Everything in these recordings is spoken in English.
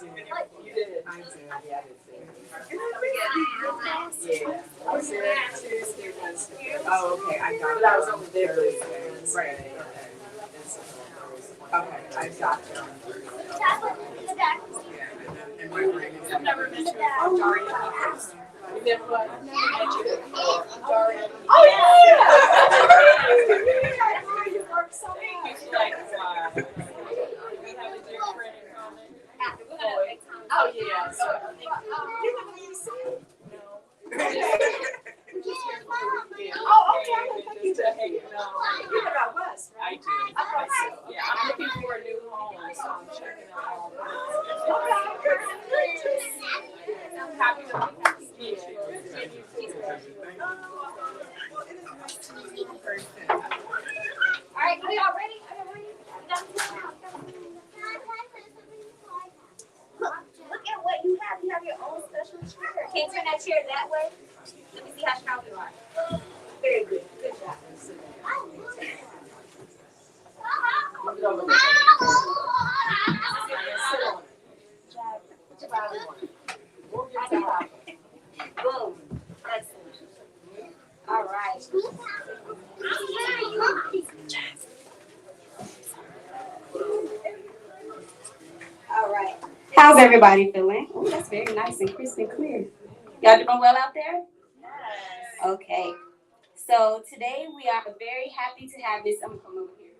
You did. I did. Yeah, I did. Yeah. I was there Tuesday, Wednesday. Oh, okay. I got it. But I was over there Thursday. Right. Okay. I got you. And my brain is. I've never met you. Oh, Daria. You never what? I've never met you before. I'm Daria. Oh, yeah! You work so hard. We have a dear friend in common. Oh, yeah. So, you have a museum? Oh, okay. I don't think you did. You live out west, right? I thought so. Yeah, I'm looking for a new home, so I'm checking out all. I'm happy to meet you. All right, are y'all ready? Look at what you have. You have your own special chair. Can you turn that chair that way? Let me see how strong you are. Very good. Good job. Boom. Excellent. All right. All right. How's everybody feeling? Oh, that's very nice and crisp and clear. Y'all doing well out there? Yes. Okay. So today we are very happy to have this. I'm gonna come over here.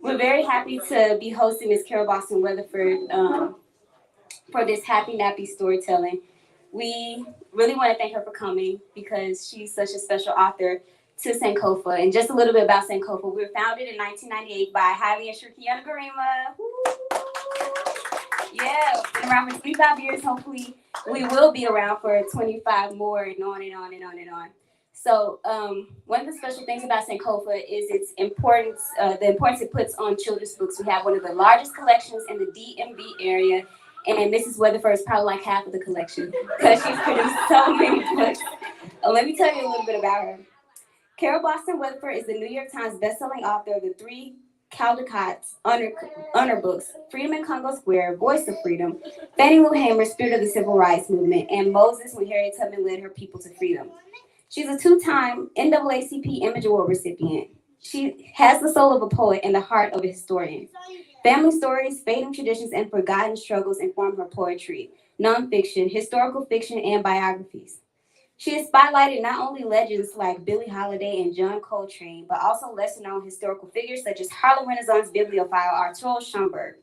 We're very happy to be hosting Miss Carole Boston Weatherford for this Happy Nappy Storytelling. We really want to thank her for coming because she's such a special author to Sankofa. And just a little bit about Sankofa. We were founded in 1998 by Hailey and Shirkiana Garima. Yeah, been around for 25 years. Hopefully, we will be around for 25 more and on and on and on and on. So, one of the special things about Sankofa is its importance, the importance it puts on children's books. We have one of the largest collections in the DMV area, and Mrs. Weatherford is probably like half of the collection because she's produced so many books. Let me tell you a little bit about her. Carole Boston Weatherford is the New York Times bestselling author of the 3 Caldecott honor books, Freedom in Congo Square, Voice of Freedom, Fannie Lou Hamer's Spirit of the Civil Rights Movement, and Moses when Harriet Tubman led her people to freedom. She's a 2-time NAACP Image Award recipient. She has the soul of a poet and the heart of a historian. Family stories, faith traditions, and forgotten struggles inform her poetry, nonfiction, historical fiction, and biographies. She has spotlighted not only legends like Billie Holiday and John Coltrane, but also lesser-known historical figures such as Harlem Renaissance bibliophile Arturo Schomburg.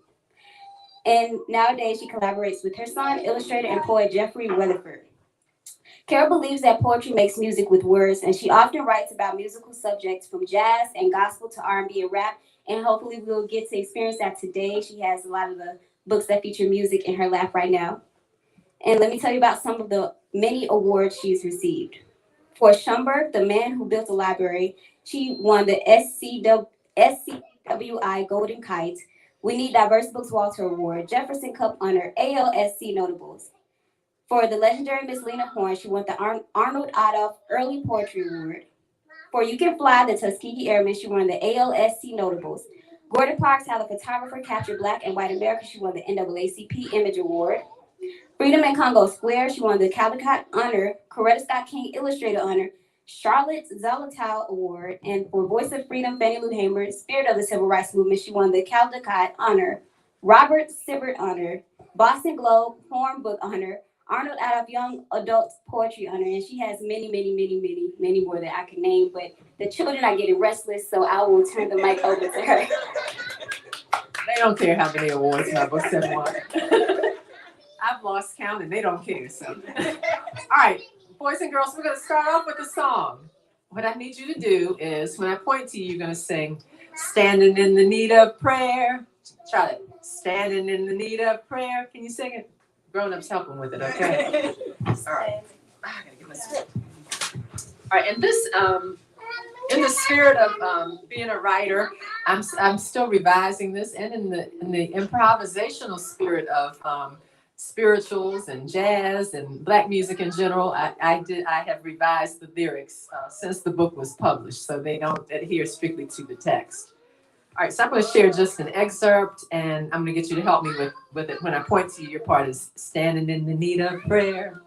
And nowadays, she collaborates with her son, illustrator, and poet Jeffrey Weatherford. Carole believes that poetry makes music with words, and she often writes about musical subjects from jazz and gospel to R&B and rap, and hopefully we'll get to experience that today. She has a lot of the books that feature music in her lap right now. And let me tell you about some of the many awards she's received. For Schomburg, The Man Who Built a Library, she won the SCWI Golden Kite, We Need Diverse Books Walter Award, Jefferson Cup Honor, ALSC Notables. For the legendary Miss Lena Horne, she won the Arnold Adolph Early Poetry Award. For You Can Fly, the Tuskegee Airmen, she won the ALSC Notables. Gordon Parks, How the Photographer Captured Black and White America, she won the NAACP Image Award. Freedom in Congo Square, she won the Caldecott Honor, Coretta Scott King Illustrator Honor, Charlotte Zolotow Award, and for Voice of Freedom, Fannie Lou Hamer, Spirit of the Civil Rights Movement, she won the Caldecott Honor, Robert Sibert Honor, Boston Globe Horn Book Honor, Arnold Adolph Young Adult Poetry Honor, and she has many more that I can name, but the children are getting restless, so I will turn the mic over to her. They don't care how many awards my books have won. I've lost count and they don't care. So, all right, boys and girls, we're going to start off with a song. What I need you to do is, when I point to you, you're going to sing, "Standing in the Need of Prayer." Try it. Standing in the need of prayer. Can you sing it? Grown-ups help them with it, okay? All right. I gotta get my script. All right, and this, in the spirit of being a writer, I'm still revising this, and in the improvisational spirit of spirituals and jazz and Black music in general, I have revised the lyrics since the book was published, so they don't adhere strictly to the text. All right, so I'm going to share just an excerpt, and I'm going to get you to help me with it. When I point to you, your part is standing in the need of prayer.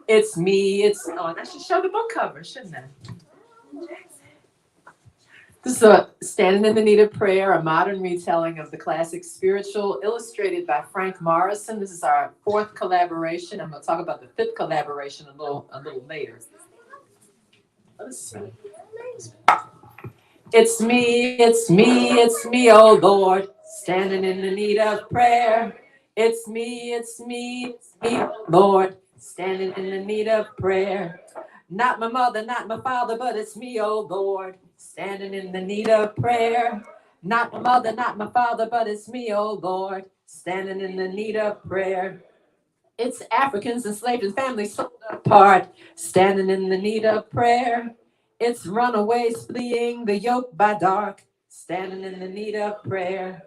It's me, it's, oh, and I should show the book cover, shouldn't I? This is a Standing in the Need of Prayer, a modern retelling of the classic Spiritual, illustrated by Frank Morrison. This is our 4th collaboration. I'm going to talk about the 5th collaboration a little later. It's me, oh Lord, standing in the need of prayer. It's me, Lord, standing in the need of prayer. Not my mother, not my father, but it's me, oh Lord, standing in the need of prayer. Not my mother, not my father, but it's me, oh Lord, standing in the need of prayer. It's Africans enslaved and families sold apart, standing in the need of prayer. It's runaways fleeing the yoke by dark, standing in the need of prayer.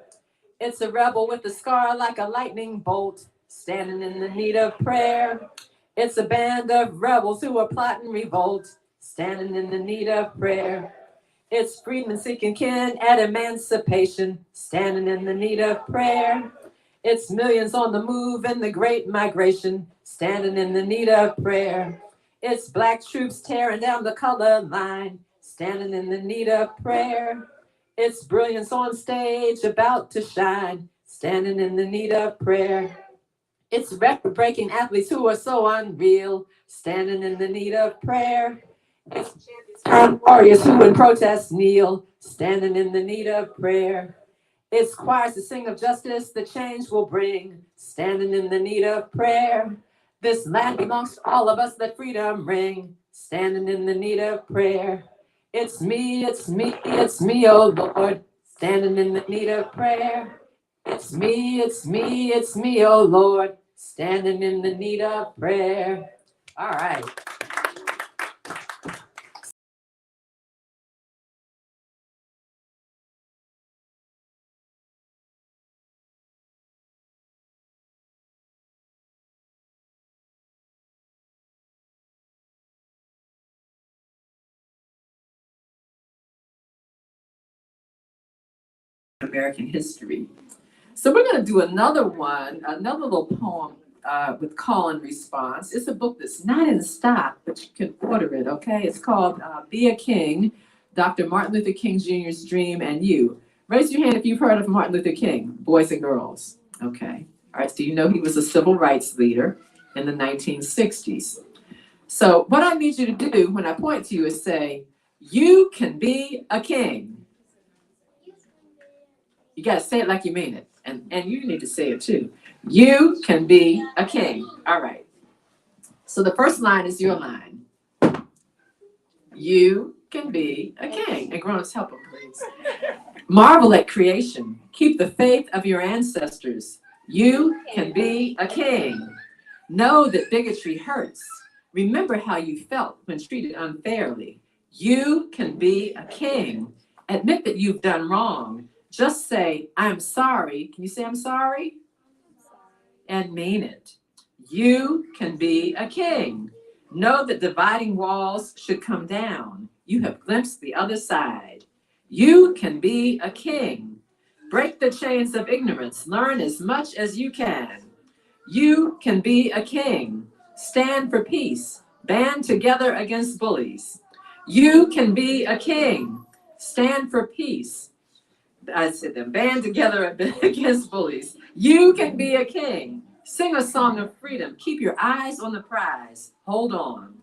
It's a rebel with a scar like a lightning bolt, standing in the need of prayer. It's a band of rebels who are plotting revolt, standing in the need of prayer. It's freedmen seeking kin at emancipation, standing in the need of prayer. It's millions on the move in the great migration, standing in the need of prayer. It's black troops tearing down the color line, standing in the need of prayer. It's brilliance on stage about to shine, standing in the need of prayer. It's record-breaking athletes who are so unreal, standing in the need of prayer. It's champions, warriors who in protest kneel, standing in the need of prayer. It's choirs to sing of justice the change will bring, standing in the need of prayer. This land belongs to all of us, let freedom ring, standing in the need of prayer. It's me, oh Lord, standing in the need of prayer. It's me, oh Lord, standing in the need of prayer. All right. American history. So we're going to do another little poem with call and response. It's a book that's not in stock, but you can order it, okay? It's called Be a King, Dr. Martin Luther King Jr.'s Dream and You. Raise your hand if you've heard of Martin Luther King, boys and girls. Okay. All right, so you know he was a civil rights leader in the 1960s. So what I need you to do when I point to you is say, you can be a king. You got to say it like you mean it. And you need to say it too. You can be a king. All right. So the first line is your line. You can be a king. And grown-ups, help them, please. Marvel at creation. Keep the faith of your ancestors. You can be a king. Know that bigotry hurts. Remember how you felt when treated unfairly. You can be a king. Admit that you've done wrong. Just say, I'm sorry. Can you say I'm sorry? And mean it. You can be a king. Know that dividing walls should come down. You have glimpsed the other side. You can be a king. Break the chains of ignorance. Learn as much as you can. You can be a king. Stand for peace. Band together against bullies. You can be a king. Stand for peace. I said them, band together against bullies. You can be a king. Sing a song of freedom. Keep your eyes on the prize. Hold on.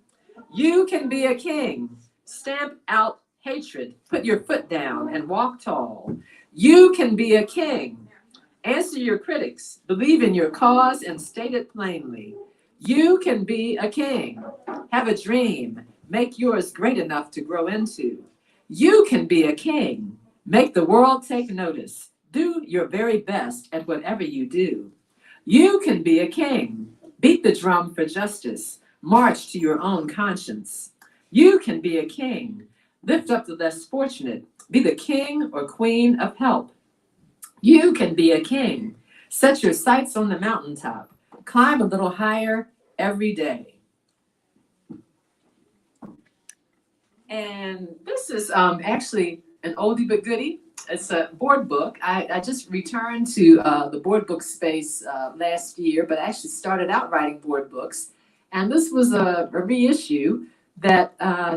You can be a king. Stamp out hatred. Put your foot down and walk tall. You can be a king. Answer your critics. Believe in your cause and state it plainly. You can be a king. Have a dream. Make yours great enough to grow into. You can be a king. Make the world take notice. Do your very best at whatever you do. You can be a king. Beat the drum for justice. March to your own conscience. You can be a king. Lift up the less fortunate. Be the king or queen of help. You can be a king. Set your sights on the mountaintop. Climb a little higher every day. And this is actually an oldie but goodie. It's a board book. I just returned to the board book space last year, but I actually started out writing board books. And this was a reissue that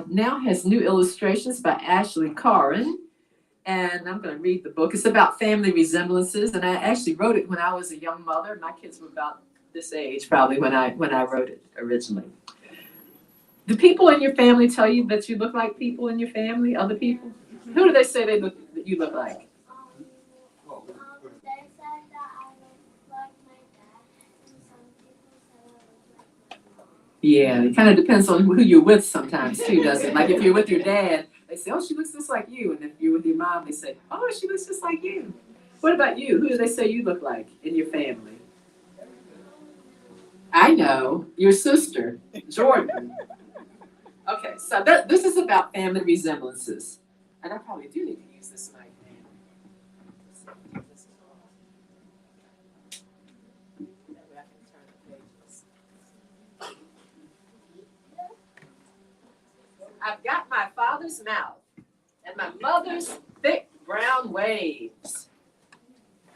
now has new illustrations by Ashley Corrin. And I'm going to read the book. It's about family resemblances, and I actually wrote it when I was a young mother. My kids were about this age probably when I wrote it originally. Do people in your family tell you that you look like people in your family, other people? Who do they say that you look like? They said that I look like my dad, and some people said I look like my mom. Yeah, it kind of depends on who you're with sometimes too, doesn't it? Like if you're with your dad, they say, oh, she looks just like you. And if you're with your mom, they say, oh, she looks just like you. What about you? Who do they say you look like in your family? I know, your sister, Jordan. Okay, so this is about family resemblances. And I probably do need to use this mic. I've got my father's mouth and my mother's thick brown waves.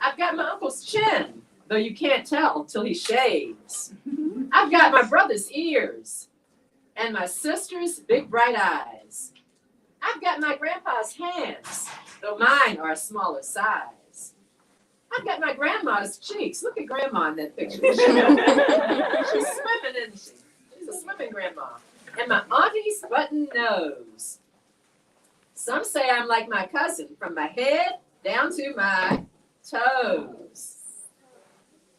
I've got my uncle's chin, though you can't tell till he shaves. I've got my brother's ears and my sister's big bright eyes. I've got my grandpa's hands, though mine are a smaller size. I've got my grandma's cheeks. Look at grandma in that picture. She's swimming, isn't she? She's a swimming grandma. And my auntie's button nose. Some say I'm like my cousin, from my head down to my toes.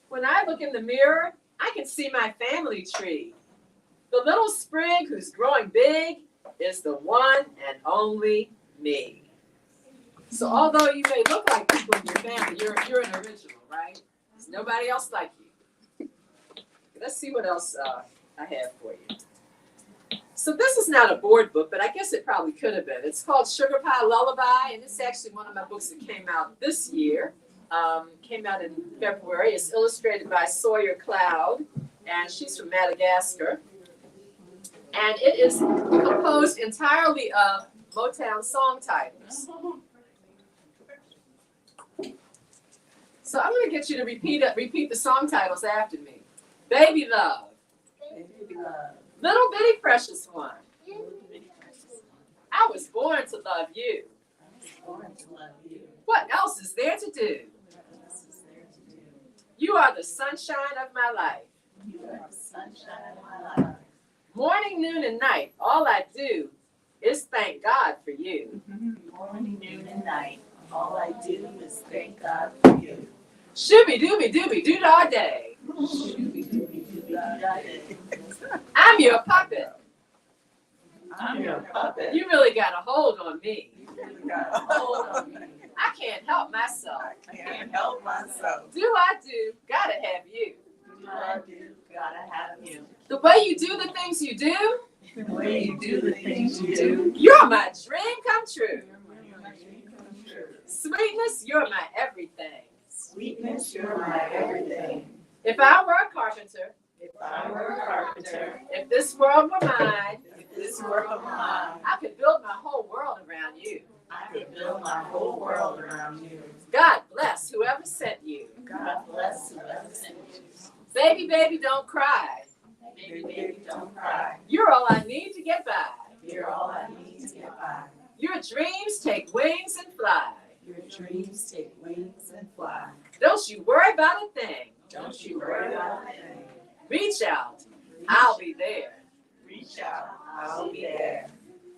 When I look in the mirror, I can see my family tree. The little sprig who's growing big is the one and only me. So although you may look like people in your family, you're an original, right? There's nobody else like you. Let's see what else I have for you. So this is not a board book, but I guess it probably could have been. It's called Sugar Pie Lullaby, and it's actually one of my books that came out this year. Came out in February. It's illustrated by Sawyer Cloud, and she's from Madagascar. And it is composed entirely of Motown song titles. So I'm going to get you to repeat the song titles after me. Baby Love. Baby love. Little Bitty Precious One. I was born to love you. What else is there to do? You are the sunshine of my life. Morning, noon, and night, all I do is thank God for you. Morning, noon, and night, all I do is thank God for you. Shooby dooby dooby doo all day. Shooby-dooby-dooby-dah day. I'm your puppet. I'm your puppet. You really got a hold on me. You really got a hold on me. I can't help myself. I can't help myself. Do I do? Gotta have you. Do I do? Gotta have you. The way you do the things you do, The way you do the things you do. you're my dream come true. You're my dream come true. Sweetness, you're my everything. Sweetness, you're my everything. If I were a carpenter, If I were a carpenter, if this world were mine, if this were mine, I could build my whole world around you. I could build my whole world around you. God bless whoever sent you. God bless whoever sent you. Baby, baby, don't cry. Baby, baby, don't cry. You're all I need to get by. You're all I need to get by. Your dreams take wings and fly. Your dreams take wings and fly. Don't you worry about a thing. Don't you worry about a thing. Reach out. I'll be there. Reach out, I'll be there.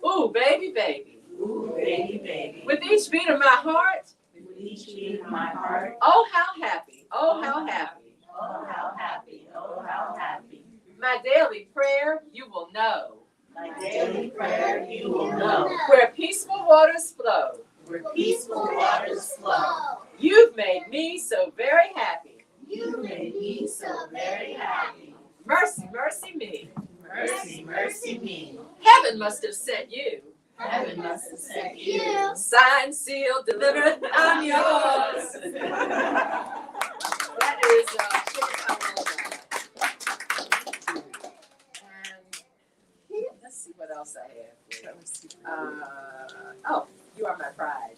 Ooh, baby, baby. Ooh, baby, baby. With each beat of my heart, With each beat of my heart, oh, how happy. Oh, how happy. oh, how happy, oh, how happy. My daily prayer, you will know. My daily prayer, you will know. Where peaceful waters flow. Where peaceful waters flow. You've made me so very happy. You made me so very happy. Mercy, mercy me. Mercy, mercy me. Heaven must have sent you. Heaven must have sent you. Signed, sealed, delivered, I'm yours. That is Sugar Pie Lullaby. And let's see what else I have for you. Oh, you are my pride.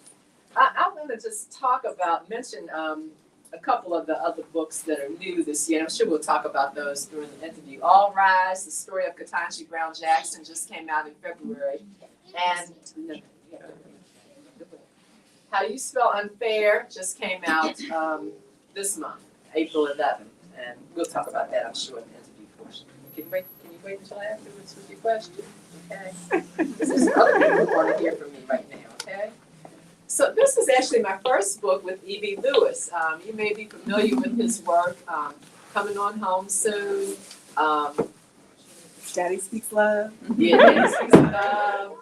I'm going to talk about, mention a couple of the other books that are new this year. I'm sure we'll talk about those during the interview. All Rise, the story of Ketanji Brown Jackson, just came out in February. And How Do You Spell Unfair just came out this month, April 11th. And we'll talk about that, I'm sure, in the interview portion. Can you wait until afterwards with your question? Okay. There's other people who want to hear from me right now, okay? So this is actually my first book with E.B. Lewis. You may be familiar with his work, Coming On Home Soon. Daddy Speaks Love. Yeah, Daddy Speaks Love.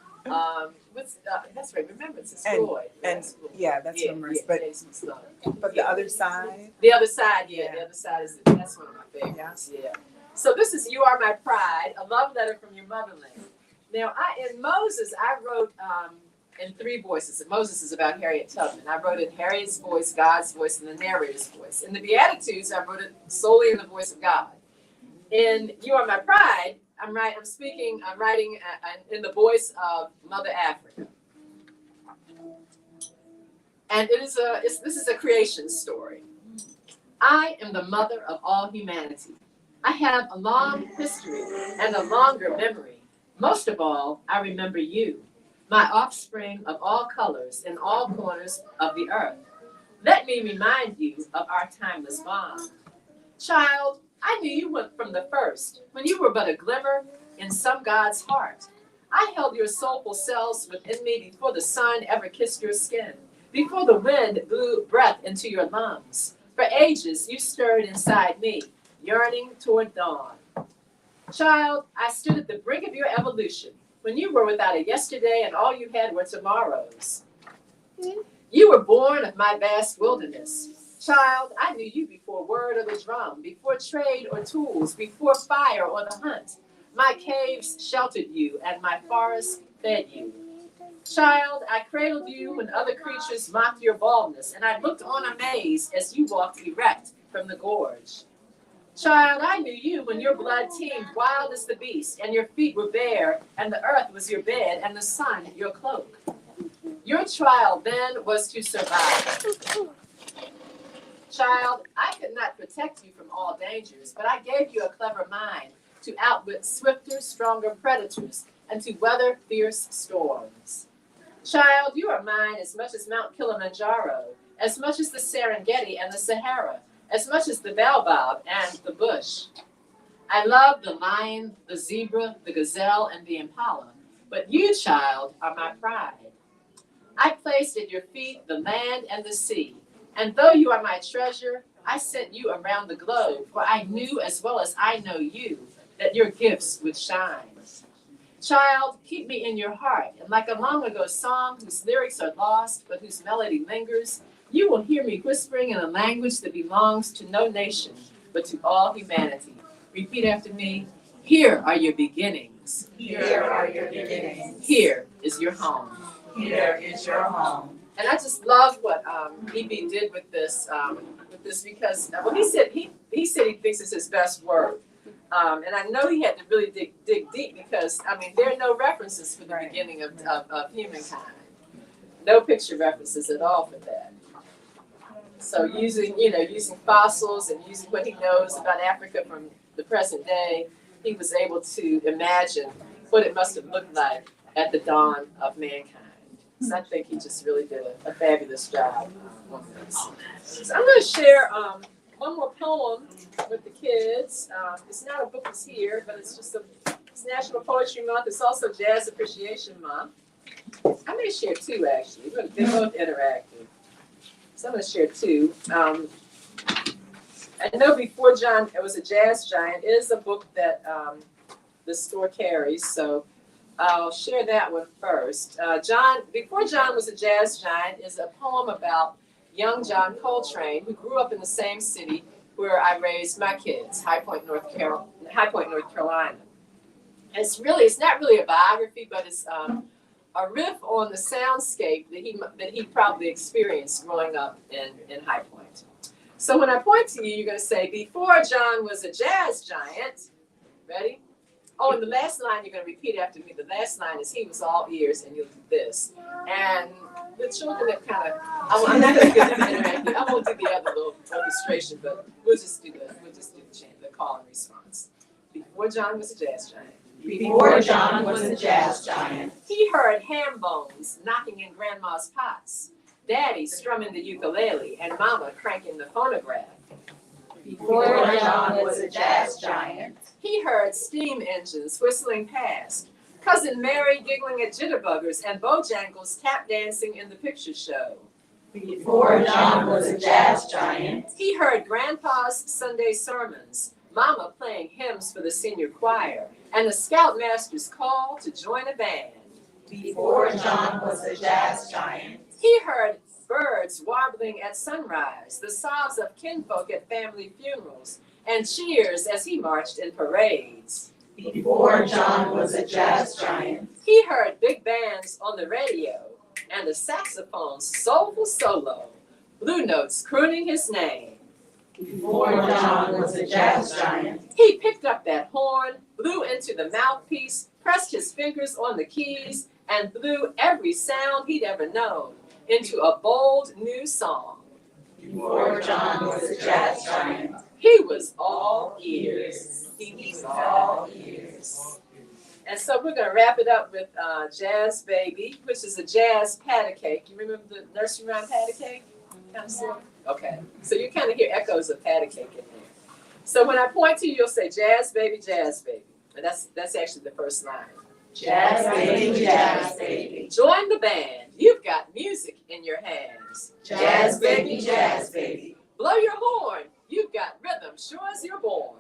That's right, Remembrance is Floyd. That's Remembrance. Yeah, Daddy Speaks Love. But the other side. The Other Side, the Other Side that's one of my favorites. Yeah. So this is You Are My Pride, a love letter from your motherland. Now, in Moses, I wrote in three voices. And Moses is about Harriet Tubman. I wrote in Harriet's voice, God's voice, and the narrator's voice. In the Beatitudes, I wrote it solely in the voice of God. In You Are My Pride, I'm writing in the voice of Mother Africa. And this is a creation story. I am the mother of all humanity. I have a long history and a longer memory. Most of all, I remember you, my offspring of all colors in all corners of the earth. Let me remind you of our timeless bond. Child, I knew you from the first, when you were but a glimmer in some God's heart. I held your soulful selves within me before the sun ever kissed your skin, before the wind blew breath into your lungs. For ages, you stirred inside me, yearning toward dawn. Child, I stood at the brink of your evolution, when you were without a yesterday and all you had were tomorrows. You were born of my vast wilderness. Child, I knew you before word or the drum, before trade or tools, before fire or the hunt. My caves sheltered you, and my forests fed you. Child, I cradled you when other creatures mocked your baldness, and I looked on amazed as you walked erect from the gorge. Child, I knew you when your blood teemed wild as the beast, and your feet were bare, and the earth was your bed, and the sun your cloak. Your trial then was to survive. Child, I could not protect you from all dangers, but I gave you a clever mind to outwit swifter, stronger predators and to weather fierce storms. Child, you are mine as much as Mount Kilimanjaro, as much as the Serengeti and the Sahara, as much as the baobab and the bush. I love the lion, the zebra, the gazelle, and the impala, but you, child, are my pride. I placed at your feet the land and the sea, and though you are my treasure, I sent you around the globe, for I knew as well as I know you that your gifts would shine. Child, keep me in your heart, and like a long ago song whose lyrics are lost, but whose melody lingers, you will hear me whispering in a language that belongs to no nation, but to all humanity. Repeat after me. Here are your beginnings. Here are your beginnings. Here is your home. Here is your home. And I just love what E.B. did with this because he said he thinks it's his best work. And I know he had to really dig deep because, I mean, there are no references for the beginning of humankind. No picture references at all for that. So using fossils and using what he knows about Africa from the present day, he was able to imagine what it must have looked like at the dawn of mankind. So I think he just really did a fabulous job on this. So I'm going to share one more poem with the kids. It's not a book that's here, but it's National Poetry Month. It's also Jazz Appreciation Month. I may share two, actually. They're both interactive. So I'm going to share two. I know Before John was a Jazz Giant is a book that the store carries, so I'll share that one first. Before John was a Jazz Giant is a poem about young John Coltrane, who grew up in the same city where I raised my kids, High Point, North Carolina. And it's not really a biography, but it's a riff on the soundscape that he probably experienced growing up in High Point. So when I point to you, you're going to say, before John was a jazz giant. Ready? Oh, and the last line you're going to repeat after me. The last line is he was all ears, and you'll do this. And the children have kind of, I'm not going to get them interactive. I won't do the other little orchestration, but we'll just do the chant, the call and response. Before John was a jazz giant. Before John was a jazz giant. He heard ham bones knocking in grandma's pots, daddy strumming the ukulele, and mama cranking the phonograph. Before John was a jazz giant. He heard steam engines whistling past, Cousin Mary giggling at jitterbuggers, and Bojangles tap dancing in the picture show. Before John was a jazz giant. He heard Grandpa's Sunday sermons, Mama playing hymns for the senior choir, and the Scoutmaster's call to join a band. Before John was a jazz giant. He heard birds warbling at sunrise, the sobs of kinfolk at family funerals, and cheers as he marched in parades. Before John was a jazz giant. He heard big bands on the radio, and the saxophone's soulful solo, blue notes crooning his name. Before John was a jazz giant. He picked up that horn, blew into the mouthpiece, pressed his fingers on the keys, and blew every sound he'd ever known into a bold new song. Before John was a jazz giant. He was all ears. He was all ears. And so we're going to wrap it up with Jazz Baby, which is a jazz patty cake. You remember the nursery rhyme patty cake? Kind of silly? Okay. So you kind of hear echoes of patty cake in there. So when I point to you, you'll say Jazz Baby, Jazz Baby. And that's actually the first line. Jazz baby, jazz baby. Join the band. You've got music in your hands. Jazz baby, jazz baby. Blow your horn. You've got rhythm, sure as you're born.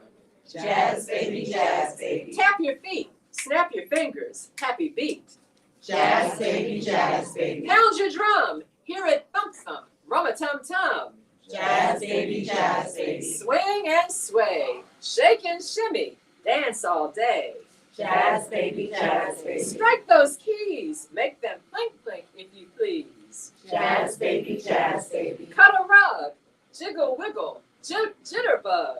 Jazz baby, jazz baby. Tap your feet. Snap your fingers. Happy beat. Jazz baby, jazz baby. Pound your drum. Hear it thump thump. Rum-a-tum-tum. Jazz baby, jazz baby. Swing and sway. Shake and shimmy. Dance all day. Jazz baby, jazz baby. Strike those keys. Make them clink clink if you please. Jazz baby, jazz baby. Cut a rug. Jiggle wiggle. Jitterbug.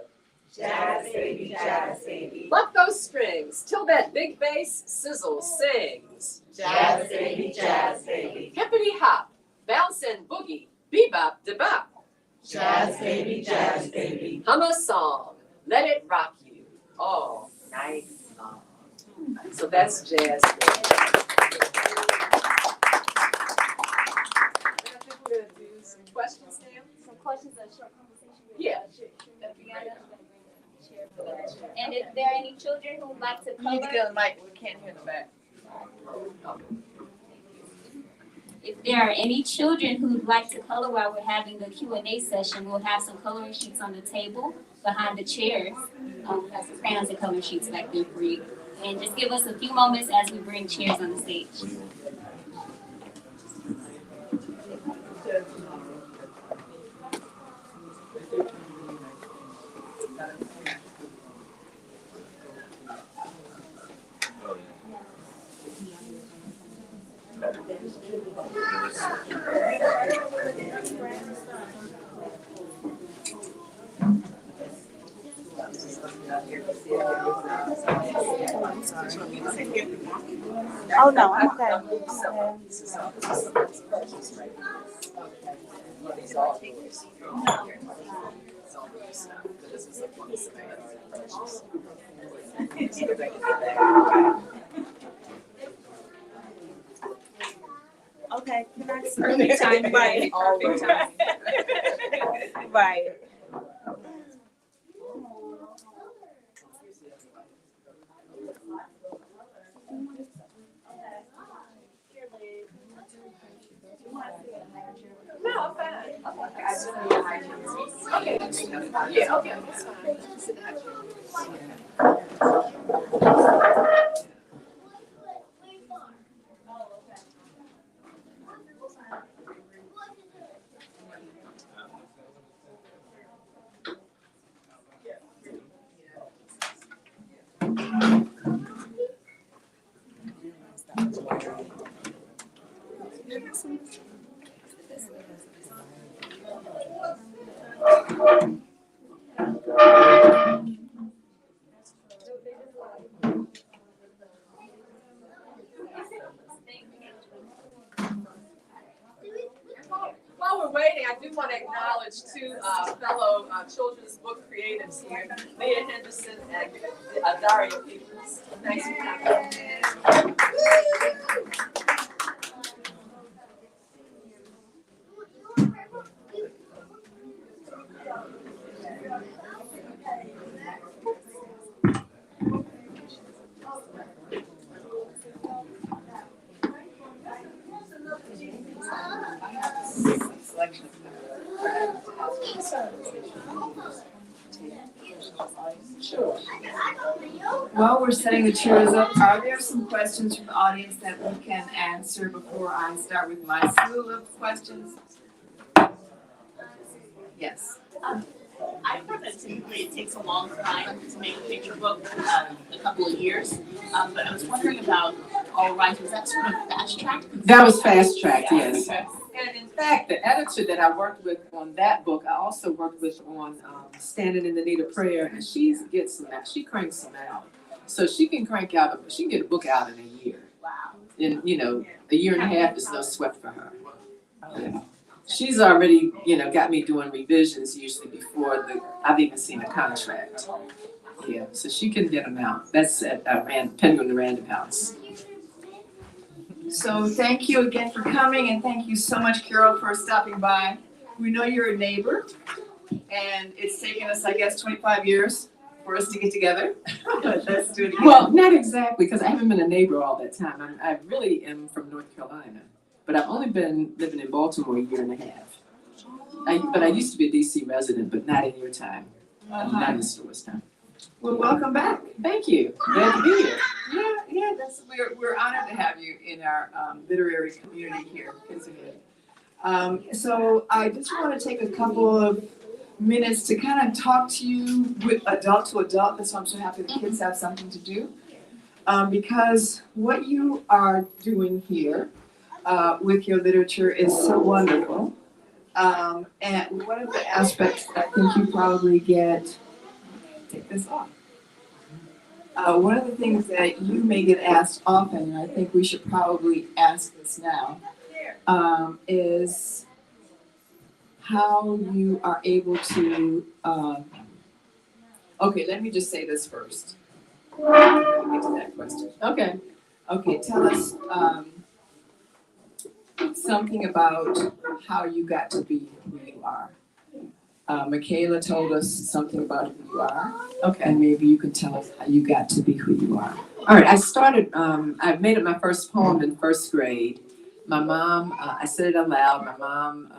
Jazz baby, jazz baby. Pluck those strings till that big bass sizzle sings. Jazz baby, jazz baby. Hippity hop. Bounce and boogie. Bebop de bop. Jazz baby, jazz baby. Hum a song. Let it rock you all night long. So that's Jazz Baby. I think we're going to do some questions now. Some questions, a short conversation. Yeah. And if there are any children who would like to You need to color, get on the mic, we can't hear the back. if there are any children who would like to color while we're having the Q&A session, we'll have some coloring sheets on the table behind the chairs. We have some crayons and coloring sheets back there for you. And just give us a few moments as we bring chairs on the stage. Oh, no, I'm okay. Okay, can I just perfect time, right? Perfect time. Right. No, I'm fine. Okay. Yeah, okay. That's fine. children's book creatives here, Leah Henderson and Daria Peoples. Thanks for coming. Sure. While we're setting the chairs up, are there some questions from the audience that we can answer before I start with my slew of questions? Yes. I've heard that typically it takes a long time to make a picture book, a couple of years. But I was wondering about All Right, was that sort of fast tracked? That was fast tracked, yes. Okay. And in fact, the editor that I worked with on that book, I also worked with on Standing in the Need of Prayer, and she gets them out. She cranks them out, so she can she can get a book out in a year. Wow. In a year and a half is no sweat for her. Yeah. She's already got me doing revisions usually before I've even seen a contract. Yeah, so she can get them out. That's at Penguin and Random House. So thank you again for coming, and thank you so much, Carole, for stopping by. We know you're a neighbor, and it's taken us, I guess, 25 years for us to get together. Let's do it again. Well, not exactly, because I haven't been a neighbor all that time. I really am from North Carolina, but I've only been living in Baltimore a year and a half. But I used to be a DC resident, but not in your time, not in Stuart's time. Well, welcome back. Thank you. Glad to be here. Yeah, we're honored to have you in our literary community here in Pennsylvania. So I just want to take a couple of minutes to kind of talk to you with adult to adult. That's why I'm so happy the kids have something to do. Because what you are doing here with your literature is so wonderful. And one of the aspects I think you probably take this off. One of the things that you may get asked often, and I think we should probably ask this now, is how you are able to, okay, let me just say this first. Let me get to that question. Okay, tell us something about how you got to be who you are. Michaela told us something about who you are. Okay. And maybe you can tell us how you got to be who you are. All right, I made up my first poem in first grade. My mom, I said it aloud, my mom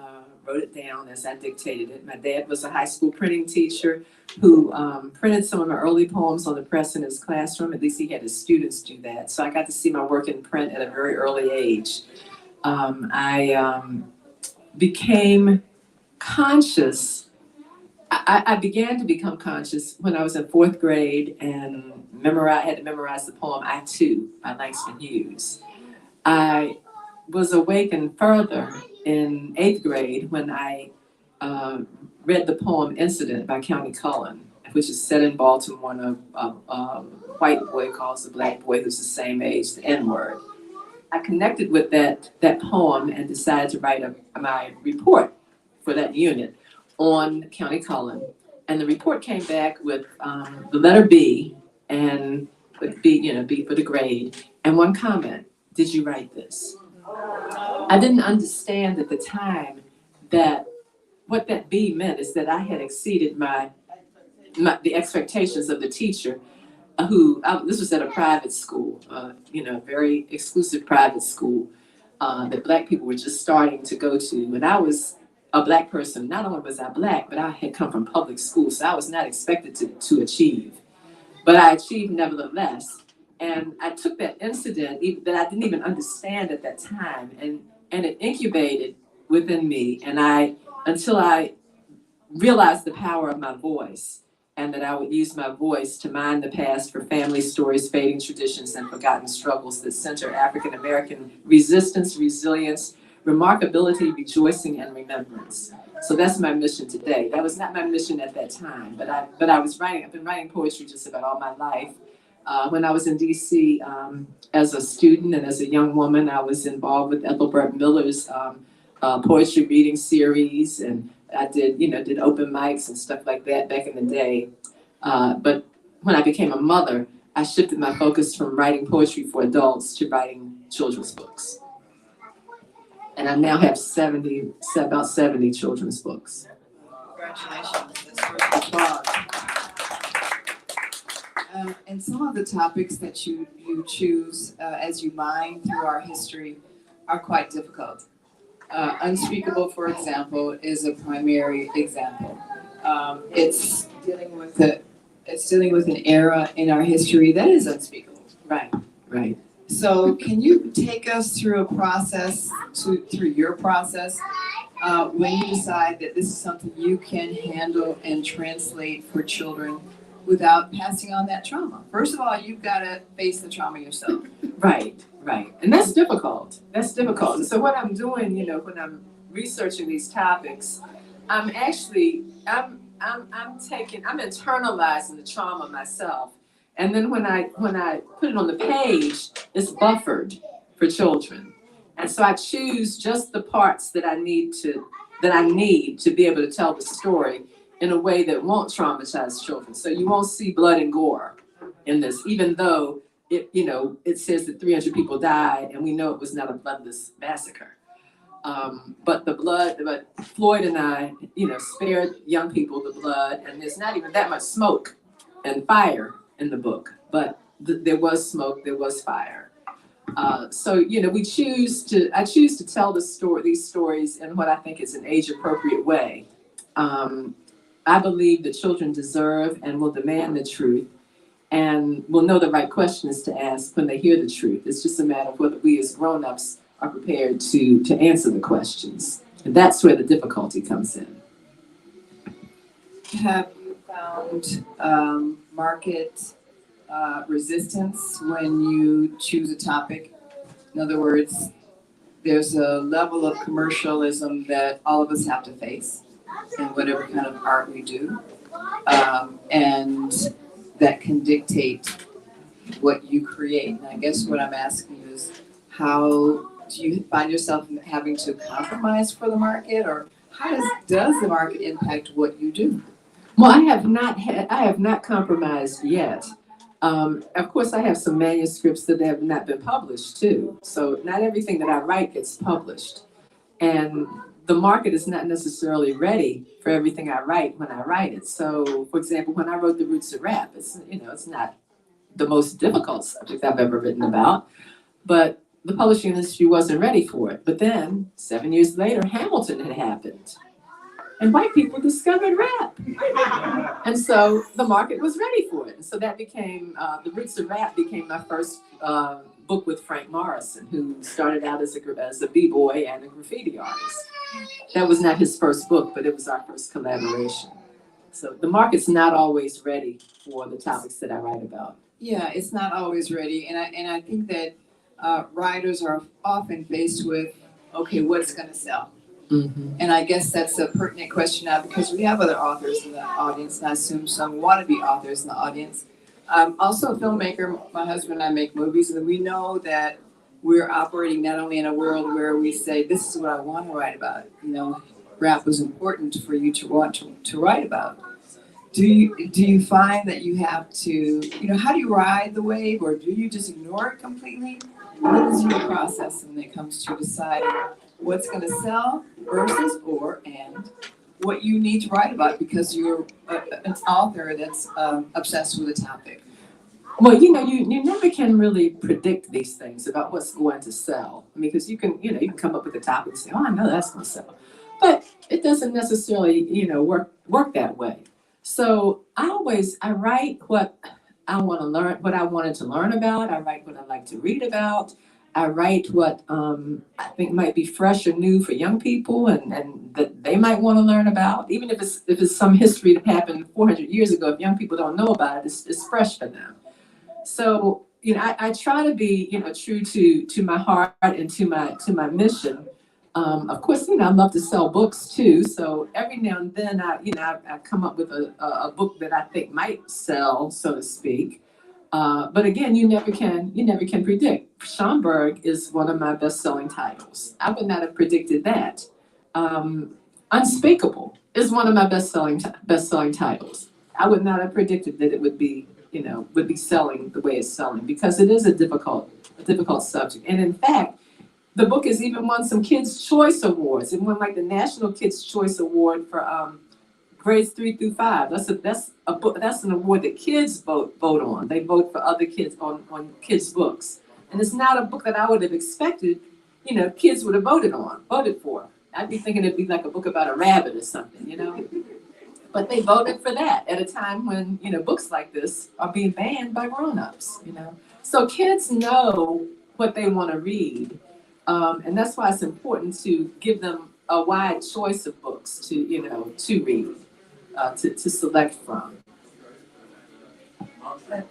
wrote it down as I dictated it. My dad was a high school printing teacher who printed some of my early poems on the press in his classroom. At least he had his students do that. So I got to see my work in print at a very early age. I became conscious. I began to become conscious when I was in fourth grade and had to memorize the poem I Too by Langston Hughes. I was awakened further in eighth grade when I read the poem Incident by County Cullen, which is set in Baltimore, and a white boy calls a black boy who's the same age the N-word. I connected with that poem and decided to write my report for that unit on County Cullen, and the report came back with the letter B, and with B for the grade, and one comment: "Did you write this?" I didn't understand at the time that what that B meant is that I had exceeded the expectations of the teacher, this was at a private school, very exclusive private school that Black people were just starting to go to, and I was a Black person. Not only was I Black, but I had come from public school, so I was not expected to achieve. But I achieved nevertheless. And I took that incident that I didn't even understand at that time, and it incubated within me, until I realized the power of my voice, and that I would use my voice to mine the past for family stories, fading traditions, and forgotten struggles that center African American resistance, resilience, remarkability, rejoicing, and remembrance. So that's my mission today. That was not my mission at that time, but I've been writing poetry just about all my life. When I was in DC as a student and as a young woman, I was involved with Ethelbert Miller's poetry reading series and I did open mics and stuff like that back in the day. But when I became a mother, I shifted my focus from writing poetry for adults to writing children's books. And I now have about 70 children's books. Congratulations. That's worth applause. And some of the topics that you choose as you mine through our history are quite difficult. Unspeakable, for example, is a primary example. It's dealing with an era in our history that is unspeakable. Right. So can you take us through a process, through your process, when you decide that this is something you can handle and translate for children without passing on that trauma? First of all, you've got to face the trauma yourself. Right. And that's difficult. And so what I'm doing, when I'm researching these topics, I'm internalizing the trauma myself. And then when I put it on the page, it's buffered for children. And so I choose just the parts that I need to be able to tell the story in a way that won't traumatize children. So you won't see blood and gore in this, even though it says that 300 people died, and we know it was not a bloodless massacre. But Floyd and I, spared young people the blood, and there's not even that much smoke and fire in the book, but there was smoke, there was fire. So I choose to tell these stories in what I think is an age-appropriate way. I believe that children deserve and will demand the truth, and will know the right questions to ask when they hear the truth. It's just a matter of whether we as grown-ups are prepared to answer the questions. And that's where the difficulty comes in. Have you found market resistance when you choose a topic? In other words, there's a level of commercialism that all of us have to face in whatever kind of art we do. And that can dictate what you create. And I guess what I'm asking you is, how do you find yourself having to compromise for the market, or how does the market impact what you do? Well, I have not compromised yet. Of course, I have some manuscripts that have not been published too. So not everything that I write gets published. And the market is not necessarily ready for everything I write when I write it. So, for example, when I wrote The Roots of Rap, it's not the most difficult subject I've ever written about, but the publishing industry wasn't ready for it. But then, 7 years later, Hamilton had happened, and white people discovered rap. And so the market was ready for it. And so that became, The Roots of Rap became my first book with Frank Morrison, who started out as a b-boy and a graffiti artist. That was not his first book, but it was our first collaboration. So the market's not always ready for the topics that I write about. Yeah, it's not always ready. And I think that writers are often faced with, okay, what's going to sell? Mm-hmm. And I guess that's a pertinent question now, because we have other authors in the audience, and I assume some want to be authors in the audience. I'm also a filmmaker. My husband and I make movies, and we know that we're operating not only in a world where we say, this is what I want to write about. Rap was important for you to want to write about. Do you find that you have to, how do you ride the wave, or do you just ignore it completely? What is your process when it comes to deciding what's going to sell versus and what you need to write about, because you're an author that's obsessed with a topic? Well, you never can really predict these things about what's going to sell. I mean, because you can come up with a topic and say, oh, I know that's going to sell. But it doesn't necessarily, work that way. So I write what I want to learn, what I wanted to learn about. I write what I like to read about. I write what I think might be fresh or new for young people, and that they might want to learn about. Even if it's some history that happened 400 years ago, if young people don't know about it, it's fresh for them. So I try to be true to my heart and to my mission. Of course, I love to sell books too. So every now and then I come up with a book that I think might sell, so to speak. But again, you never can predict. Schomburg is one of my best-selling titles. I would not have predicted that. Unspeakable is one of my best-selling titles. I would not have predicted that it would be, would be selling the way it's selling, because it is a difficult subject. And in fact, the book has even won some Kids' Choice Awards. It won like the National Kids' Choice Award for grades 3 through 5. That's an award that kids vote on. They vote for other kids on kids' books. And it's not a book that I would have expected, kids would have voted for. I'd be thinking it'd be like a book about a rabbit or something, But they voted for that at a time when, books like this are being banned by grown-ups, So kids know what they want to read. And that's why it's important to give them a wide choice of books to read, to select from.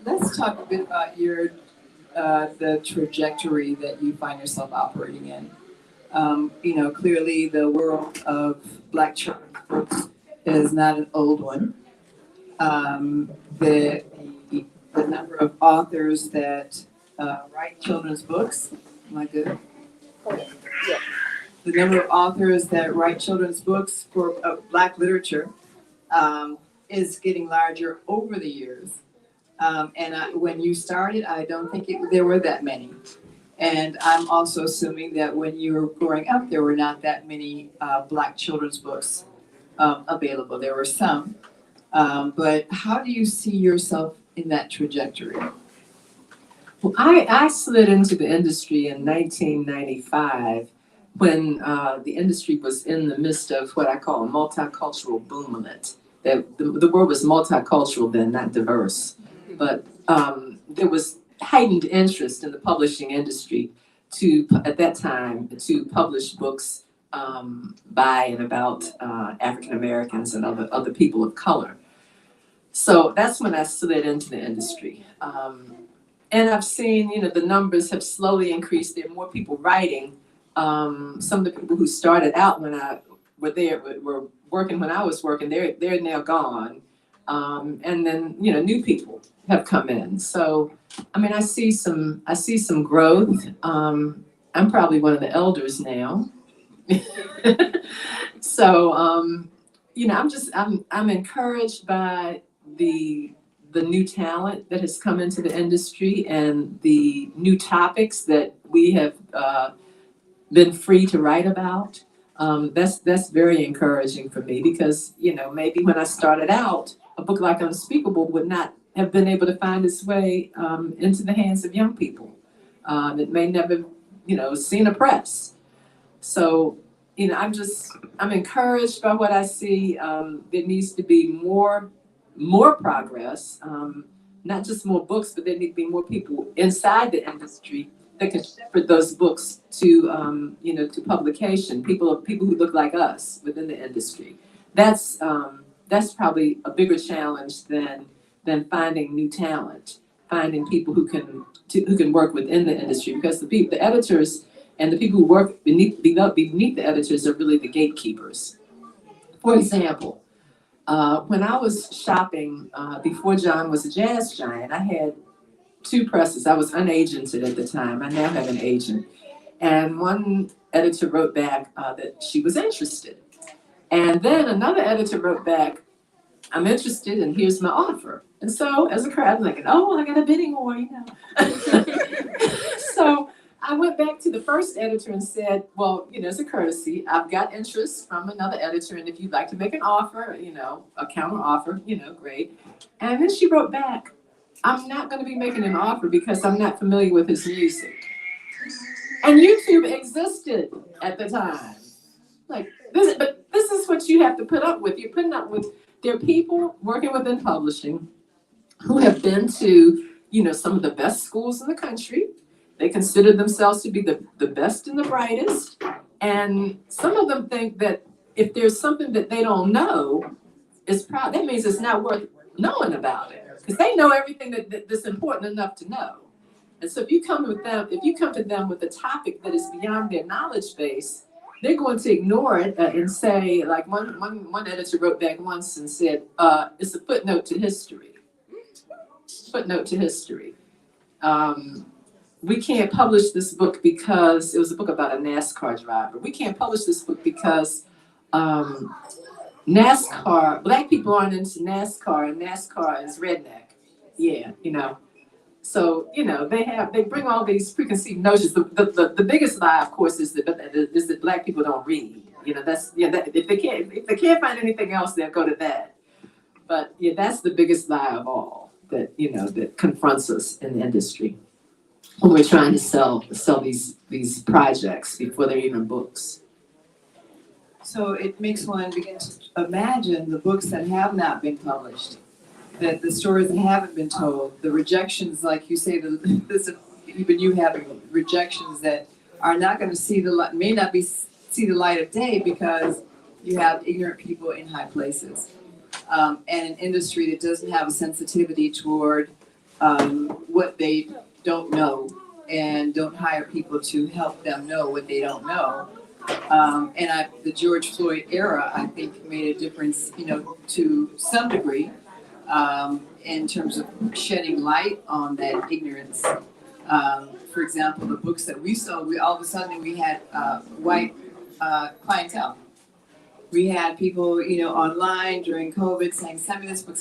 Let's talk a bit about the trajectory that you find yourself operating in. Clearly the world of Black children's books is not an old one. The number of authors that write children's books, am I good? Yeah. The number of authors that write children's books for Black literature is getting larger over the years. When you started, I don't think there were that many. And I'm also assuming that when you were growing up, there were not that many Black children's books available. There were some. But how do you see yourself in that trajectory? Well, I slid into the industry in 1995 when the industry was in the midst of what I call a multicultural boomlet. The word was multicultural then, not diverse. But there was heightened interest in the publishing industry at that time to publish books by and about African Americans and other people of color. So that's when I slid into the industry. And I've seen, the numbers have slowly increased. There are more people writing. Some of the people who started out when I were working when I was working, they're now gone. And then, new people have come in. So, I see some growth. I'm probably one of the elders now. So, I'm encouraged by the new talent that has come into the industry and the new topics that we have been free to write about. That's very encouraging for me because, maybe when I started out, a book like Unspeakable would not have been able to find its way into the hands of young people. It may never, seen a press. So, I'm encouraged by what I see. There needs to be more progress, not just more books, but there need to be more people inside the industry that can shepherd those books to, to publication. People who look like us within the industry. That's probably a bigger challenge than finding new talent, finding people who can work within the industry, because the editors and the people who work beneath the editors are really the gatekeepers. For example, when I was shopping before John was a jazz giant, I had 2 presses. I was unagented at the time. I now have an agent. And one editor wrote back that she was interested. And then another editor wrote back, I'm interested and here's my offer. And so as a crowd, I'm like, oh, I got a bidding war, So I went back to the first editor and said, well, as a courtesy, I've got interest from another editor. And if you'd like to make an offer, a counter offer, great. And then she wrote back, I'm not going to be making an offer because I'm not familiar with his music. And YouTube existed at the time. But this is what you have to put up with. You're putting up with, there are people working within publishing who have been to, some of the best schools in the country. They consider themselves to be the best and the brightest. And some of them think that if there's something that they don't know, that means it's not worth knowing about it. Because they know everything that's important enough to know. And so if you come to them with a topic that is beyond their knowledge base, they're going to ignore it and say, like one editor wrote back once and said, it's a footnote to history. Footnote to history. We can't publish this book because it was a book about a NASCAR driver. We can't publish this book because NASCAR, black people aren't into NASCAR, and NASCAR is redneck. Yeah, you know. So, you know, they bring all these preconceived notions. The biggest lie, of course, is that black people don't read. You know, if they can't find anything else, they'll go to that. But yeah, that's the biggest lie of all that, you know, that confronts us in the industry when we're trying to sell these projects before they're even books. So it makes one begin to imagine the books that have not been published, that the stories that haven't been told, the rejections, like you say, even you having rejections that are not going to see the light, may not see the light of day because you have ignorant people in high places, and an industry that doesn't have a sensitivity toward what they don't know and don't hire people to help them know what they don't know. The George Floyd era, I think, made a difference, you know, to some degree, in terms of shedding light on that ignorance. For example, the books that we sold, all of a sudden we had white clientele. We had people, you know, online during COVID saying, send me this book,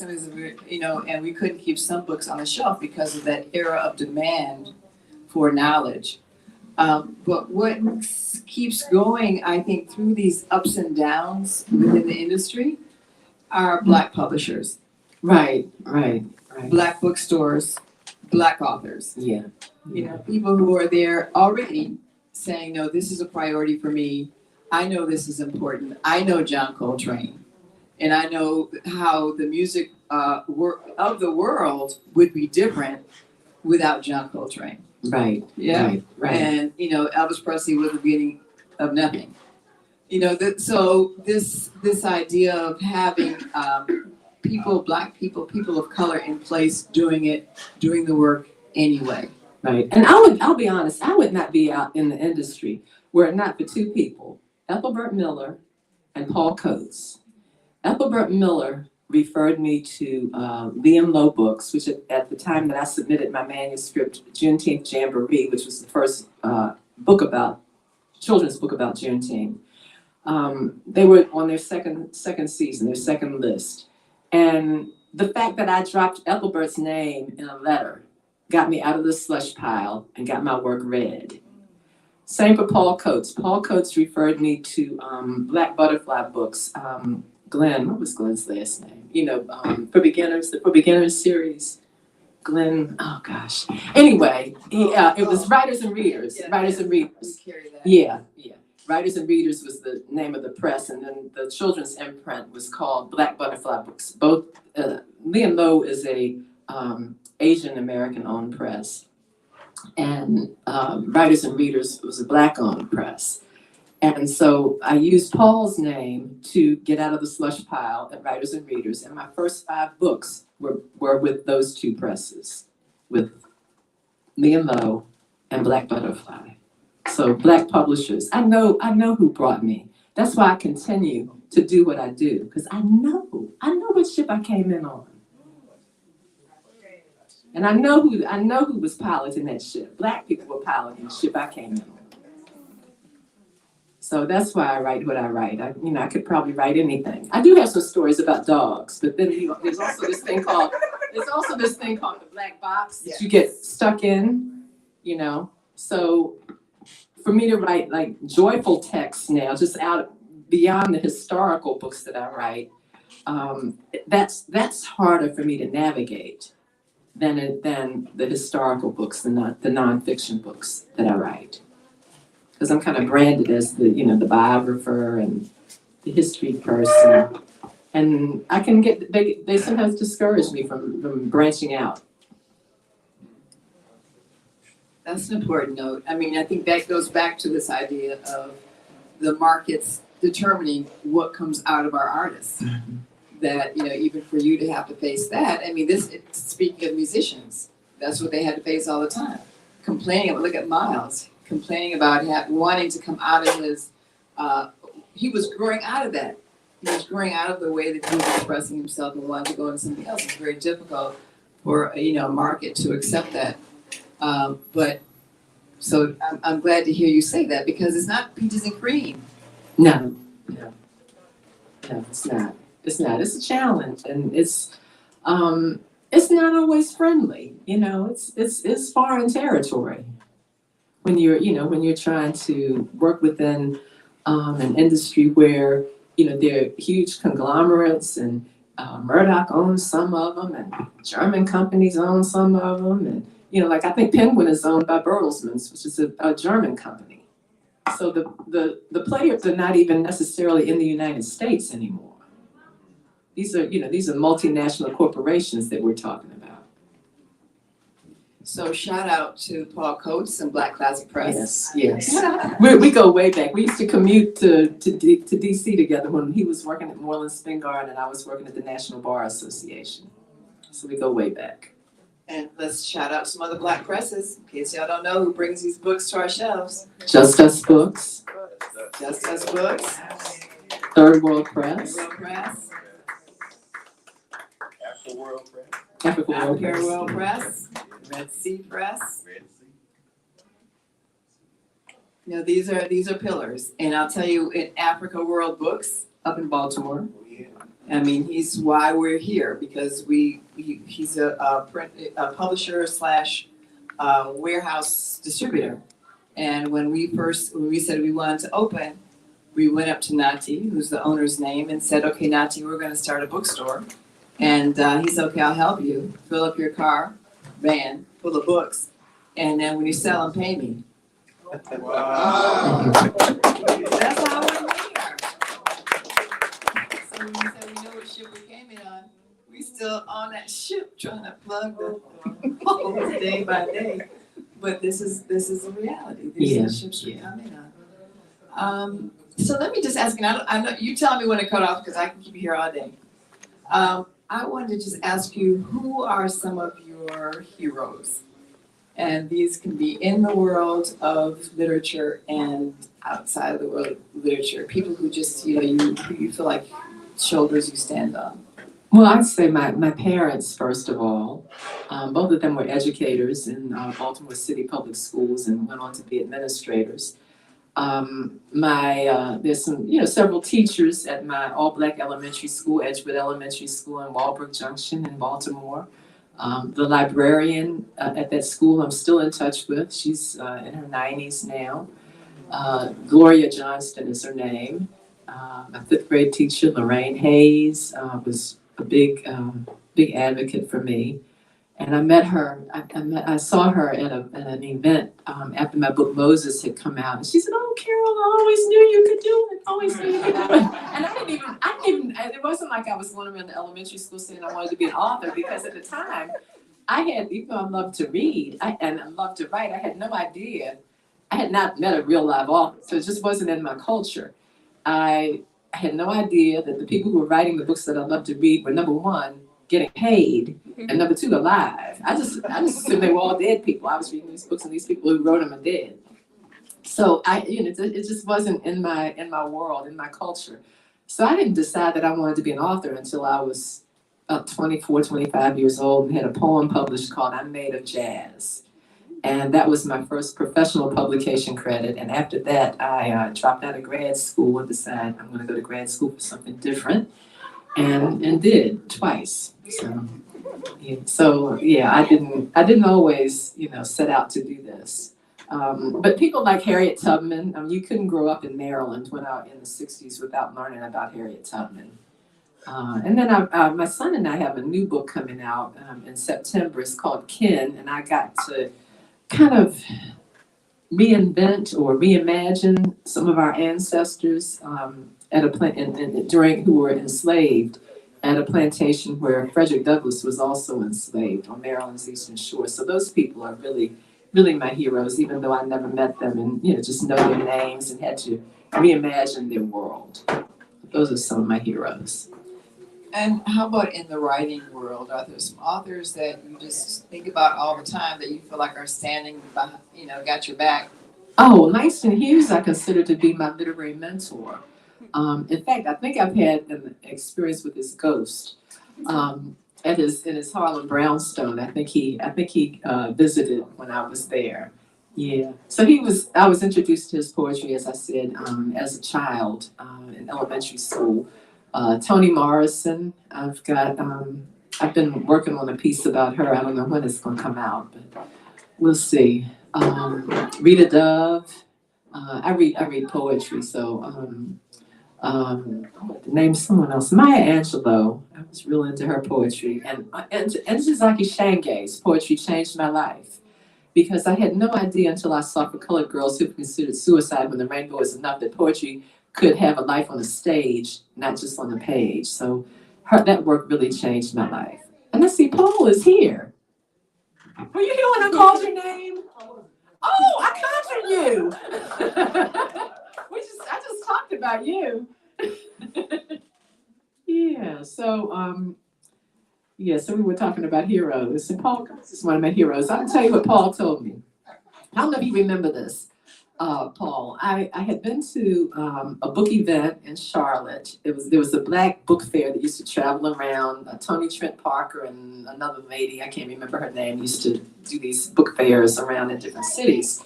you know, and we couldn't keep some books on the shelf because of that era of demand for knowledge. But what keeps going, I think, through these ups and downs within the industry are Black publishers. Right. Black bookstores, Black authors. Yeah. You know, people who are there already saying, no, this is a priority for me. I know this is important. I know John Coltrane. And I know how the music of the world would be different without John Coltrane. Right. Yeah. Right. And, you know, Elvis Presley was the beginning of nothing. You know, so this idea of having people, Black people, people of color in place doing the work anyway. Right. And I'll be honest, I would not be out in the industry were it not for two people, Ethelbert Miller and Paul Coates. Ethelbert Miller referred me to Liam Lowe Books, which at the time that I submitted my manuscript, Juneteenth Jamboree, which was the first children's book about Juneteenth. They were on their second season, their second list. And the fact that I dropped Ethelbert's name in a letter got me out of the slush pile and got my work read. Same for Paul Coates. Paul Coates referred me to Black Butterfly Books. Glenn, what was Glenn's last name? You know, For Beginners series. Glenn, oh gosh. Anyway, it was Writers and Readers. Yeah, Writers and Readers. Yeah. Writers and Readers was the name of the press, and then the children's imprint was called Black Butterfly Books. Both Liam Lowe is a Asian American owned press, and Writers and Readers was a Black owned press. And so I used Paul's name to get out of the slush pile at Writers and Readers, and my first 5 books were with those two presses, with Liam Lowe and Black Butterfly. So Black publishers, I know who brought me. That's why I continue to do what I do, because I know what ship I came in on. And I know who was piloting that ship. Black people were piloting the ship I came in on. So that's why I write what I write. I could probably write anything. I do have some stories about dogs, but then there's also this thing called the black box that you get stuck in, you know. So for me to write like joyful texts now, just out beyond the historical books that I write, that's harder for me to navigate than the historical books, the nonfiction books that I write. Because I'm kind of branded as the biographer and the history person, and I can they sometimes discourage me from branching out. That's an important note. I mean, I think that goes back to this idea of the markets determining what comes out of our artists. Mm-hmm. That, even for you to have to face that, I mean, speaking of musicians, that's what they had to face all the time. Complaining, look at Miles, complaining about wanting to come out of his, he was growing out of that. He was growing out of the way that he was expressing himself and wanted to go into something else. It's very difficult for, a market to accept that. But so I'm glad to hear you say that, because it's not peaches and cream. No. No, it's not. It's not. It's a challenge, and it's not always friendly. You know, it's foreign territory when you're trying to work within an industry where there are huge conglomerates and Murdoch owns some of them, and German companies own some of them, and like I think Penguin is owned by Bertelsmann's, which is a German company. So the players are not even necessarily in the United States anymore. These are multinational corporations that we're talking about. So shout out to Paul Coates and Black Classic Press. Yes. We go way back. We used to commute to DC together when he was working at Moreland Spingarn and I was working at the National Bar Association. So we go way back. And let's shout out some other Black presses, in case y'all don't know who brings these books to our shelves. Just Us Books. Just Us Books. Third World Press. World Press. Africa World Press. Africa World Africa Press. World Press. Red Sea Press. These are pillars. And I'll tell you, in Africa World Books up in Baltimore, I mean, he's why we're here, because he's a publisher / warehouse distributor. And when we said we wanted to open, we went up to Nati, who's the owner's name, and said, okay, Nati, we're going to start a bookstore. And he said, okay, I'll help you. Fill up your van full of books. And then when you sell them, pay me. Wow. That's how we are. So when we said we know what ship we came in on, we still on that ship trying to plug the holes day by day. But this is a reality. These are the ships we come in on. So let me just ask you, I know you tell me when to cut off because I can keep you here all day. I wanted to just ask you, who are some of your heroes? And these can be in the world of literature and outside of the world of literature. People who just, you feel like shoulders you stand on. Well, I'd say my parents, first of all. Both of them were educators in Baltimore City Public Schools and went on to be administrators. There's some, several teachers at my all-black elementary school, Edgewood Elementary School in Walbrook Junction in Baltimore. The librarian at that school I'm still in touch with. She's in her 90s now. Gloria Johnston is her name. My 5th grade teacher, Lorraine Hayes, was a big advocate for me. And I met her, I saw her at an event after my book Moses had come out. And she said, oh, Carole, I always knew you could do it. Always knew you could do it. And I didn't even, it wasn't like I was going around the elementary school saying I wanted to be an author, because at the time, even though I loved to read and I loved to write, I had no idea. I had not met a real live author, so it just wasn't in my culture. I had no idea that the people who were writing the books that I loved to read were, number one, getting paid, and number two, alive. I just assumed they were all dead people. I was reading these books and these people who wrote them are dead. So it just wasn't in my world, in my culture. So I didn't decide that I wanted to be an author until I was about 24, 25 years old and had a poem published called I'm Made of Jazz. And that was my first professional publication credit. And after that, I dropped out of grad school and decided I'm going to go to grad school for something different, and did twice. So I didn't always set out to do this. But people like Harriet Tubman, you couldn't grow up in Maryland in the 60s without learning about Harriet Tubman. And then my son and I have a new book coming out in September. It's called Kin, and I got to kind of reinvent or reimagine some of our ancestors who were enslaved at a plantation where Frederick Douglass was also enslaved on Maryland's Eastern Shore. So those people are really, really my heroes, even though I never met them and just know their names and had to reimagine their world. Those are some of my heroes. And how about in the writing world? Are there some authors that you just think about all the time that you feel like are standing behind, got your back? Oh, Langston Hughes I consider to be my literary mentor. In fact, I think I've had an experience with his ghost in his Harlem brownstone. I think he visited when I was there. Yeah. So I was introduced to his poetry, as I said, as a child in elementary school. Toni Morrison. I've been working on a piece about her. I don't know when it's going to come out, but we'll see. Rita Dove. I read poetry, so name someone else. Maya Angelou. I was real into her poetry, and Ntozake Shange's poetry changed my life because I had no idea until I saw For Colored Girls Who Considered Suicide When the Rainbow Is Enough that poetry could have a life on the stage, not just on the page. So that work really changed my life. And let's see, Paul is here. Were you here when I called your name? Oh, I conjured you. I just talked about you. Yeah, so so we were talking about heroes, and Paul is one of my heroes. I'll tell you what Paul told me. I don't know if you remember this, Paul. I had been to a book event in Charlotte. There was a black book fair that used to travel around. Toni Trent Parker and another lady, I can't remember her name, used to do these book fairs around in different cities.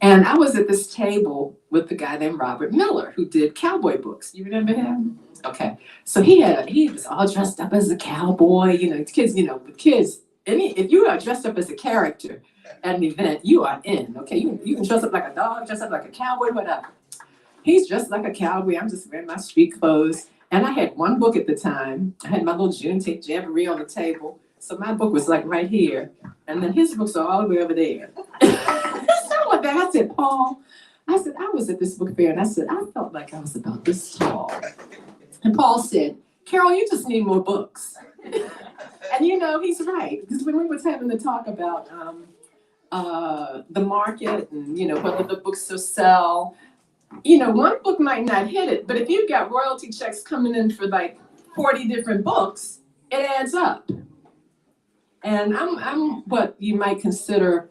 And I was at this table with the guy named Robert Miller, who did cowboy books. You remember him? Okay. So he was all dressed up as a cowboy. Kids, with kids, if you are dressed up as a character at an event, you are in. Okay, you can dress up like a dog, dress up like a cowboy, whatever. He's dressed like a cowboy. I'm just wearing my street clothes. And I had one book at the time. I had my little Juneteenth jamboree on the table. So my book was like right here. And then his books are all the way over there. I said, Paul, I was at this book fair, and I said, I felt like I was about this tall. And Paul said, Carole, you just need more books. And he's right, because when we was having to talk about the market and, whether the books will sell, one book might not hit it, but if you've got royalty checks coming in for like 40 different books, it adds up. And I'm what you might consider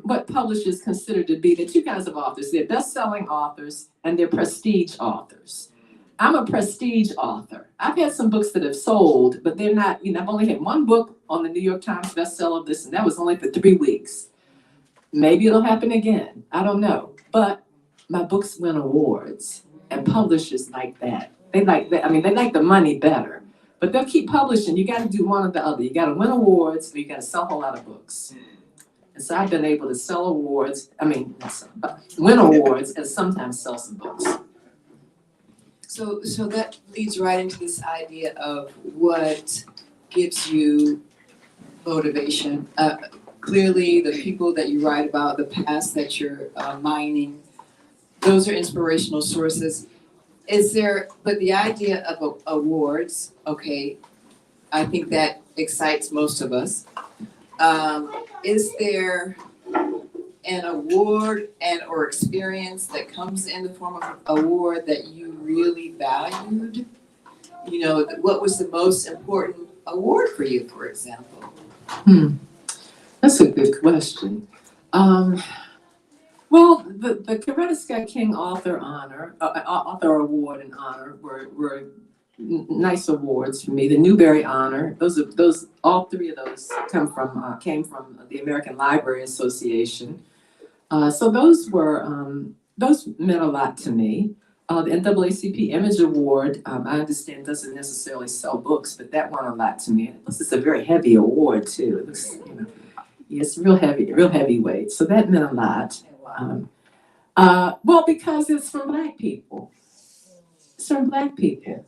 what publishers consider to be the two kinds of authors. They're best-selling authors and they're prestige authors. I'm a prestige author. I've had some books that have sold, but they're not, I've only had one book on the New York Times bestseller list, and that was only for 3 weeks. Maybe it'll happen again. I don't know. But my books win awards, and publishers like that. They like that. They like the money better. But they'll keep publishing. You got to do one or the other. You got to win awards, or you got to sell a whole lot of books. And so I've been able to sell awards, win awards, and sometimes sell some books. So that leads right into this idea of what gives you motivation. Clearly, the people that you write about, the past that you're mining, those are inspirational sources. But the idea of awards, okay, I think that excites most of us. Is there an award or experience that comes in the form of an award that you really valued? What was the most important award for you, for example? That's a good question. Well, the Coretta Scott King Author Award and Honor were nice awards for me. The Newbery Honor, all 3 of those came from the American Library Association. So those meant a lot to me. The NAACP Image Award, I understand doesn't necessarily sell books, but that won a lot to me. Plus, it's a very heavy award too. It looks, it's real heavyweight. So that meant a lot. Well, because it's from Black people. It's from Black people.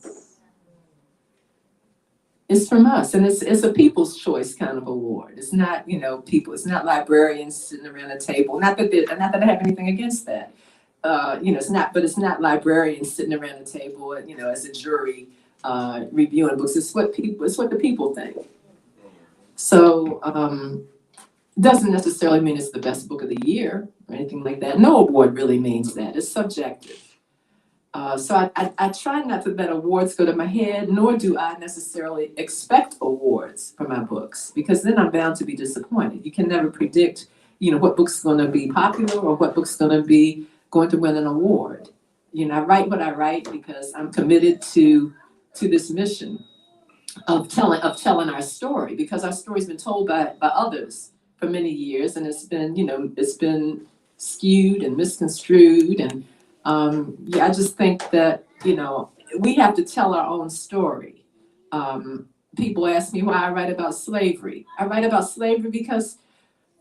It's from us, and it's a people's choice kind of award. It's not, people. It's not librarians sitting around a table. Not that I have anything against that. It's not librarians sitting around a table, as a jury reviewing books. It's what the people think. So doesn't necessarily mean it's the best book of the year or anything like that. No award really means that. It's subjective. So I try not to let awards go to my head, nor do I necessarily expect awards for my books, because then I'm bound to be disappointed. You can never predict, what book's going to be popular or what book's going to win an award. I write what I write because I'm committed to this mission of telling our story, because our story's been told by others for many years, and it's been skewed and misconstrued, and I just think that we have to tell our own story. People ask me why I write about slavery. I write about slavery because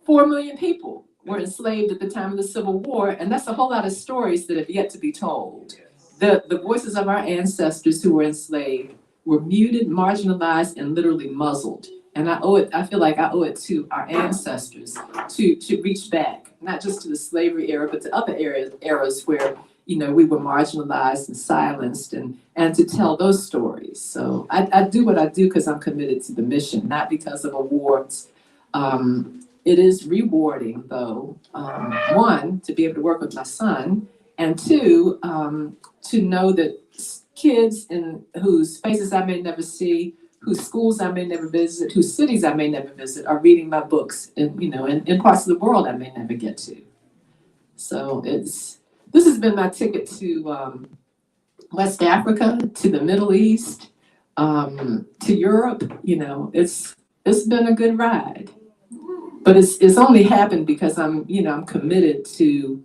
4 million people were enslaved at the time of the Civil War, and that's a whole lot of stories that have yet to be told. The voices of our ancestors who were enslaved were muted, marginalized, and literally muzzled. And I feel like I owe it to our ancestors to reach back, not just to the slavery era, but to other eras where, you know, we were marginalized and silenced, and to tell those stories. So I do what I do because I'm committed to the mission, not because of awards. It is rewarding, though, one, to be able to work with my son, and two, to know that kids in whose faces I may never see, whose schools I may never visit, whose cities I may never visit, are reading my books in parts of the world I may never get to. So this has been my ticket to West Africa, to the Middle East, to Europe. You know, it's been a good ride. But it's only happened because I'm committed to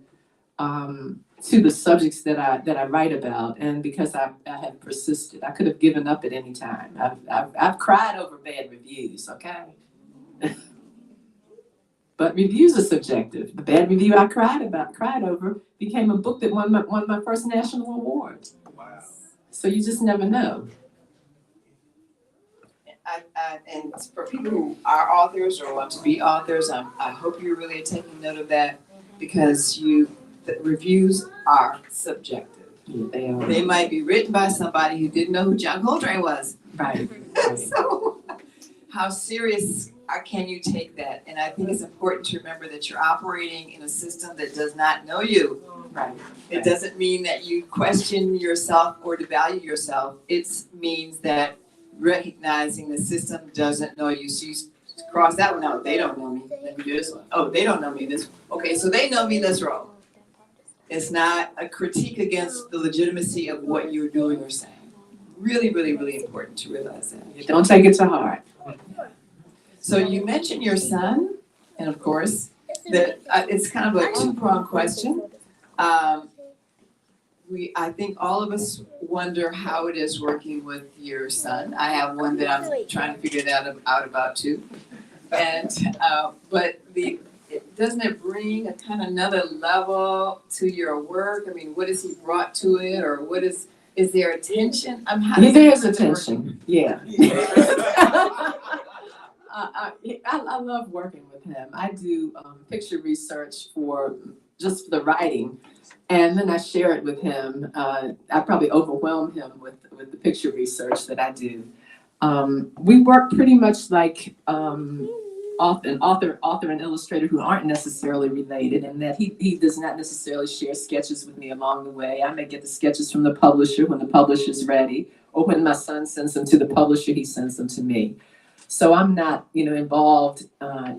the subjects that I write about, and because I have persisted. I could have given up at any time. I've cried over bad reviews, okay? But reviews are subjective. The bad review I cried over became a book that won my first national award. Wow. So you just never know. And for people who are authors or want to be authors, I hope you really are taking note of that, because the reviews are subjective. Yeah, they are. They might be written by somebody who didn't know who John Coltrane was. Right. So how serious can you take that? And I think it's important to remember that you're operating in a system that does not know you. Right. It doesn't mean that you question yourself or devalue yourself. It means that recognizing the system doesn't know you. So you cross that one out. They don't know me. Let me do this one. Oh, they don't know me. This. Okay, so they know me. Let's roll. It's not a critique against the legitimacy of what you're doing or saying. Really, really, really important to realize that. Don't take it to heart. So you mentioned your son, and of course, it's kind of a two-pronged question. I think all of us wonder how it is working with your son. I have one that I'm trying to figure that out about too. And but doesn't it bring a kind of another level to your work? I mean, what has he brought to it, or is there a tension? There's a tension. Yeah. I love working with him. I do picture research for the writing. And then I share it with him. I probably overwhelm him with the picture research that I do. We work pretty much like author and illustrator who aren't necessarily related, and that he does not necessarily share sketches with me along the way. I may get the sketches from the publisher when the publisher's ready, or when my son sends them to the publisher, he sends them to me. So I'm not, involved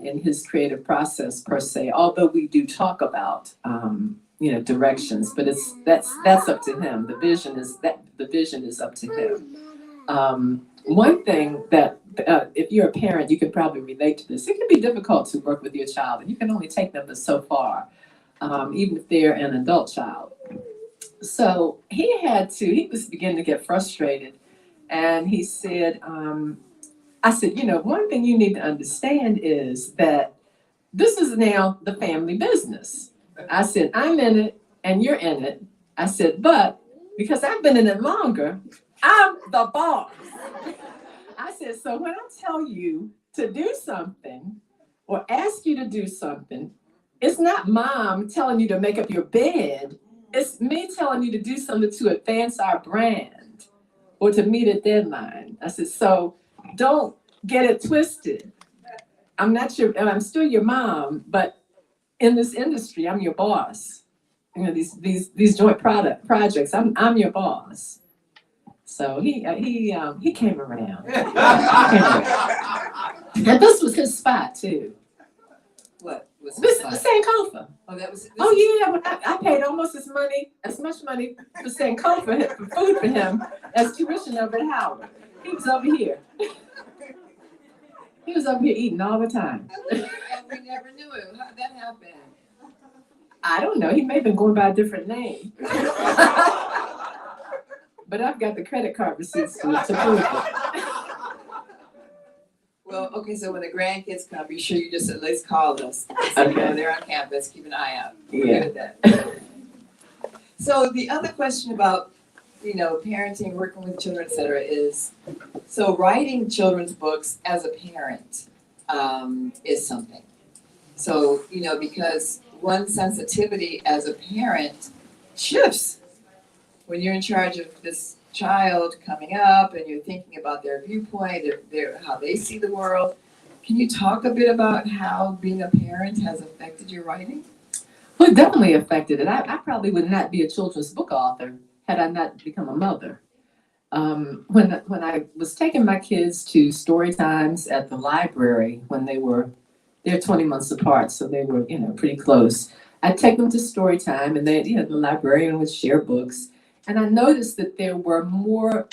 in his creative process per se, although we do talk about directions, but that's up to him. The vision is up to him. One thing that if you're a parent, you can probably relate to this. It can be difficult to work with your child, and you can only take them so far, even if they're an adult child. So he was beginning to get frustrated, and he said, I said, one thing you need to understand is that this is now the family business. I said, I'm in it and you're in it. I said, but because I've been in it longer, I'm the boss. I said, so when I tell you to do something or ask you to do something, it's not mom telling you to make up your bed. It's me telling you to do something to advance our brand or to meet a deadline. I said, so don't get it twisted. I'm still your mom, but in this industry, I'm your boss. These joint projects, I'm your boss. So he came around. And this was his spot too. What was This Sankofa. Oh, that was. Oh yeah, well, I paid almost as much money for Sankofa for food for him as tuition over at Howard. He was over here. He was up here eating all the time. And we never knew it. How'd that happen? I don't know. He may have been going by a different name. but I've got the credit card receipts to prove it. Well, okay, so when the grandkids come, be sure you just at least call us. Okay. They're on campus, keep an eye out. We're Yeah. good at that. So the other question about, parenting, working with children, et cetera, is, so writing children's books as a parent is something. So, because one sensitivity as a parent shifts when you're in charge of this child coming up and you're thinking about their viewpoint, how they see the world. Can you talk a bit about how being a parent has affected your writing? Well, it definitely affected it. I probably would not be a children's book author had I not become a mother. When I was taking my kids to story times at the library when they're 20 months apart, so they were, pretty close. I'd take them to story time and they, the librarian would share books. And I noticed that there were more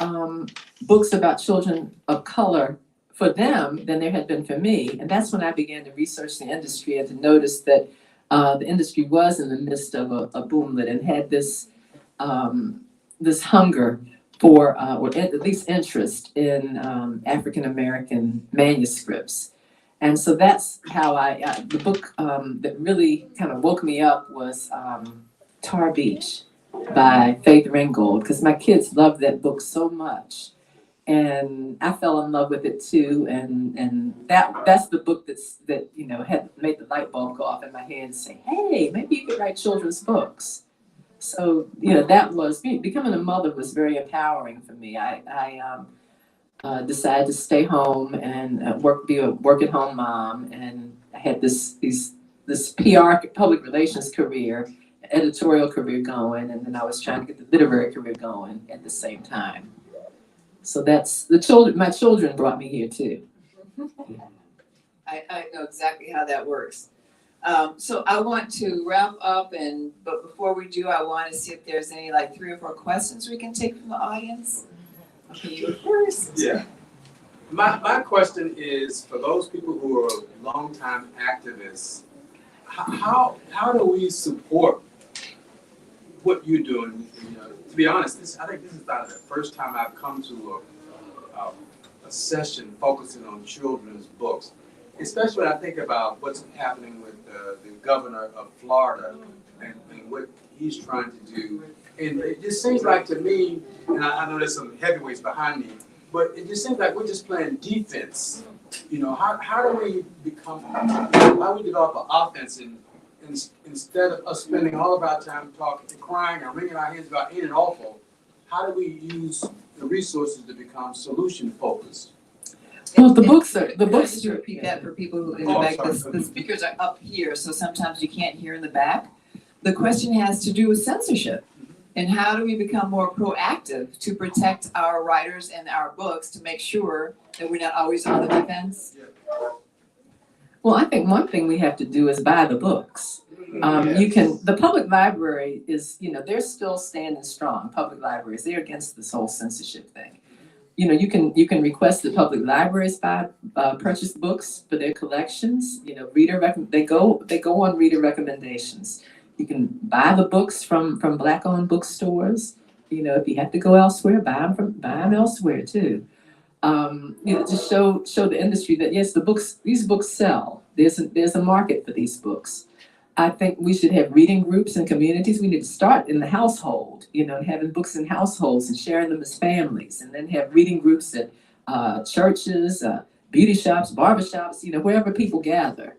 books about children of color for them than there had been for me. And that's when I began to research the industry and to notice that the industry was in the midst of a boomlet and had this hunger for, or at least interest in African-American manuscripts. And so that's how the book that really kind of woke me up was Tar Beach by Faith Ringgold, because my kids loved that book so much. And I fell in love with it too. And that's the book that had made the light bulb go off in my head and say, hey, maybe you could write children's books. So, that was, becoming a mother was very empowering for me. I decided to stay home and be a work-at-home mom, and I had this PR, public relations career, editorial career going, and then I was trying to get the literary career going at the same time. So that's my children brought me here too. I know exactly how that works. So I want to wrap up, but before we do, I want to see if there's any 3 or 4 questions we can take from the audience. Okay, you go first. Yeah. My question is, for those people who are longtime activists, how do we support what you're doing? To be honest, I think this is not the first time I've come to a session focusing on children's books, especially when I think about what's happening with the governor of Florida and what he's trying to do. And it just seems like to me, and I know there's some heavyweights behind me, but it just seems like we're just playing defense. How do we develop an offense instead of us spending all of our time talking and crying and wringing our hands about in and awful? How do we use the resources to become solution focused? Well, the books. Just to repeat that for people who in the back. The speakers are up here, so sometimes you can't hear in the back. The question has to do with censorship. And how do we become more proactive to protect our writers and our books to make sure that we're not always on the defense? Well, I think one thing we have to do is buy the books. The public library is, they're still standing strong. Public libraries, they're against this whole censorship thing. You can request that public libraries purchase books for their collections. They go on reader recommendations. You can buy the books from Black-owned bookstores. If you have to go elsewhere, buy them elsewhere too. To show the industry that yes, these books sell. There's a market for these books. I think we should have reading groups and communities. We need to start in the household, and having books in households and sharing them as families, and then have reading groups at churches, beauty shops, barbershops, wherever people gather.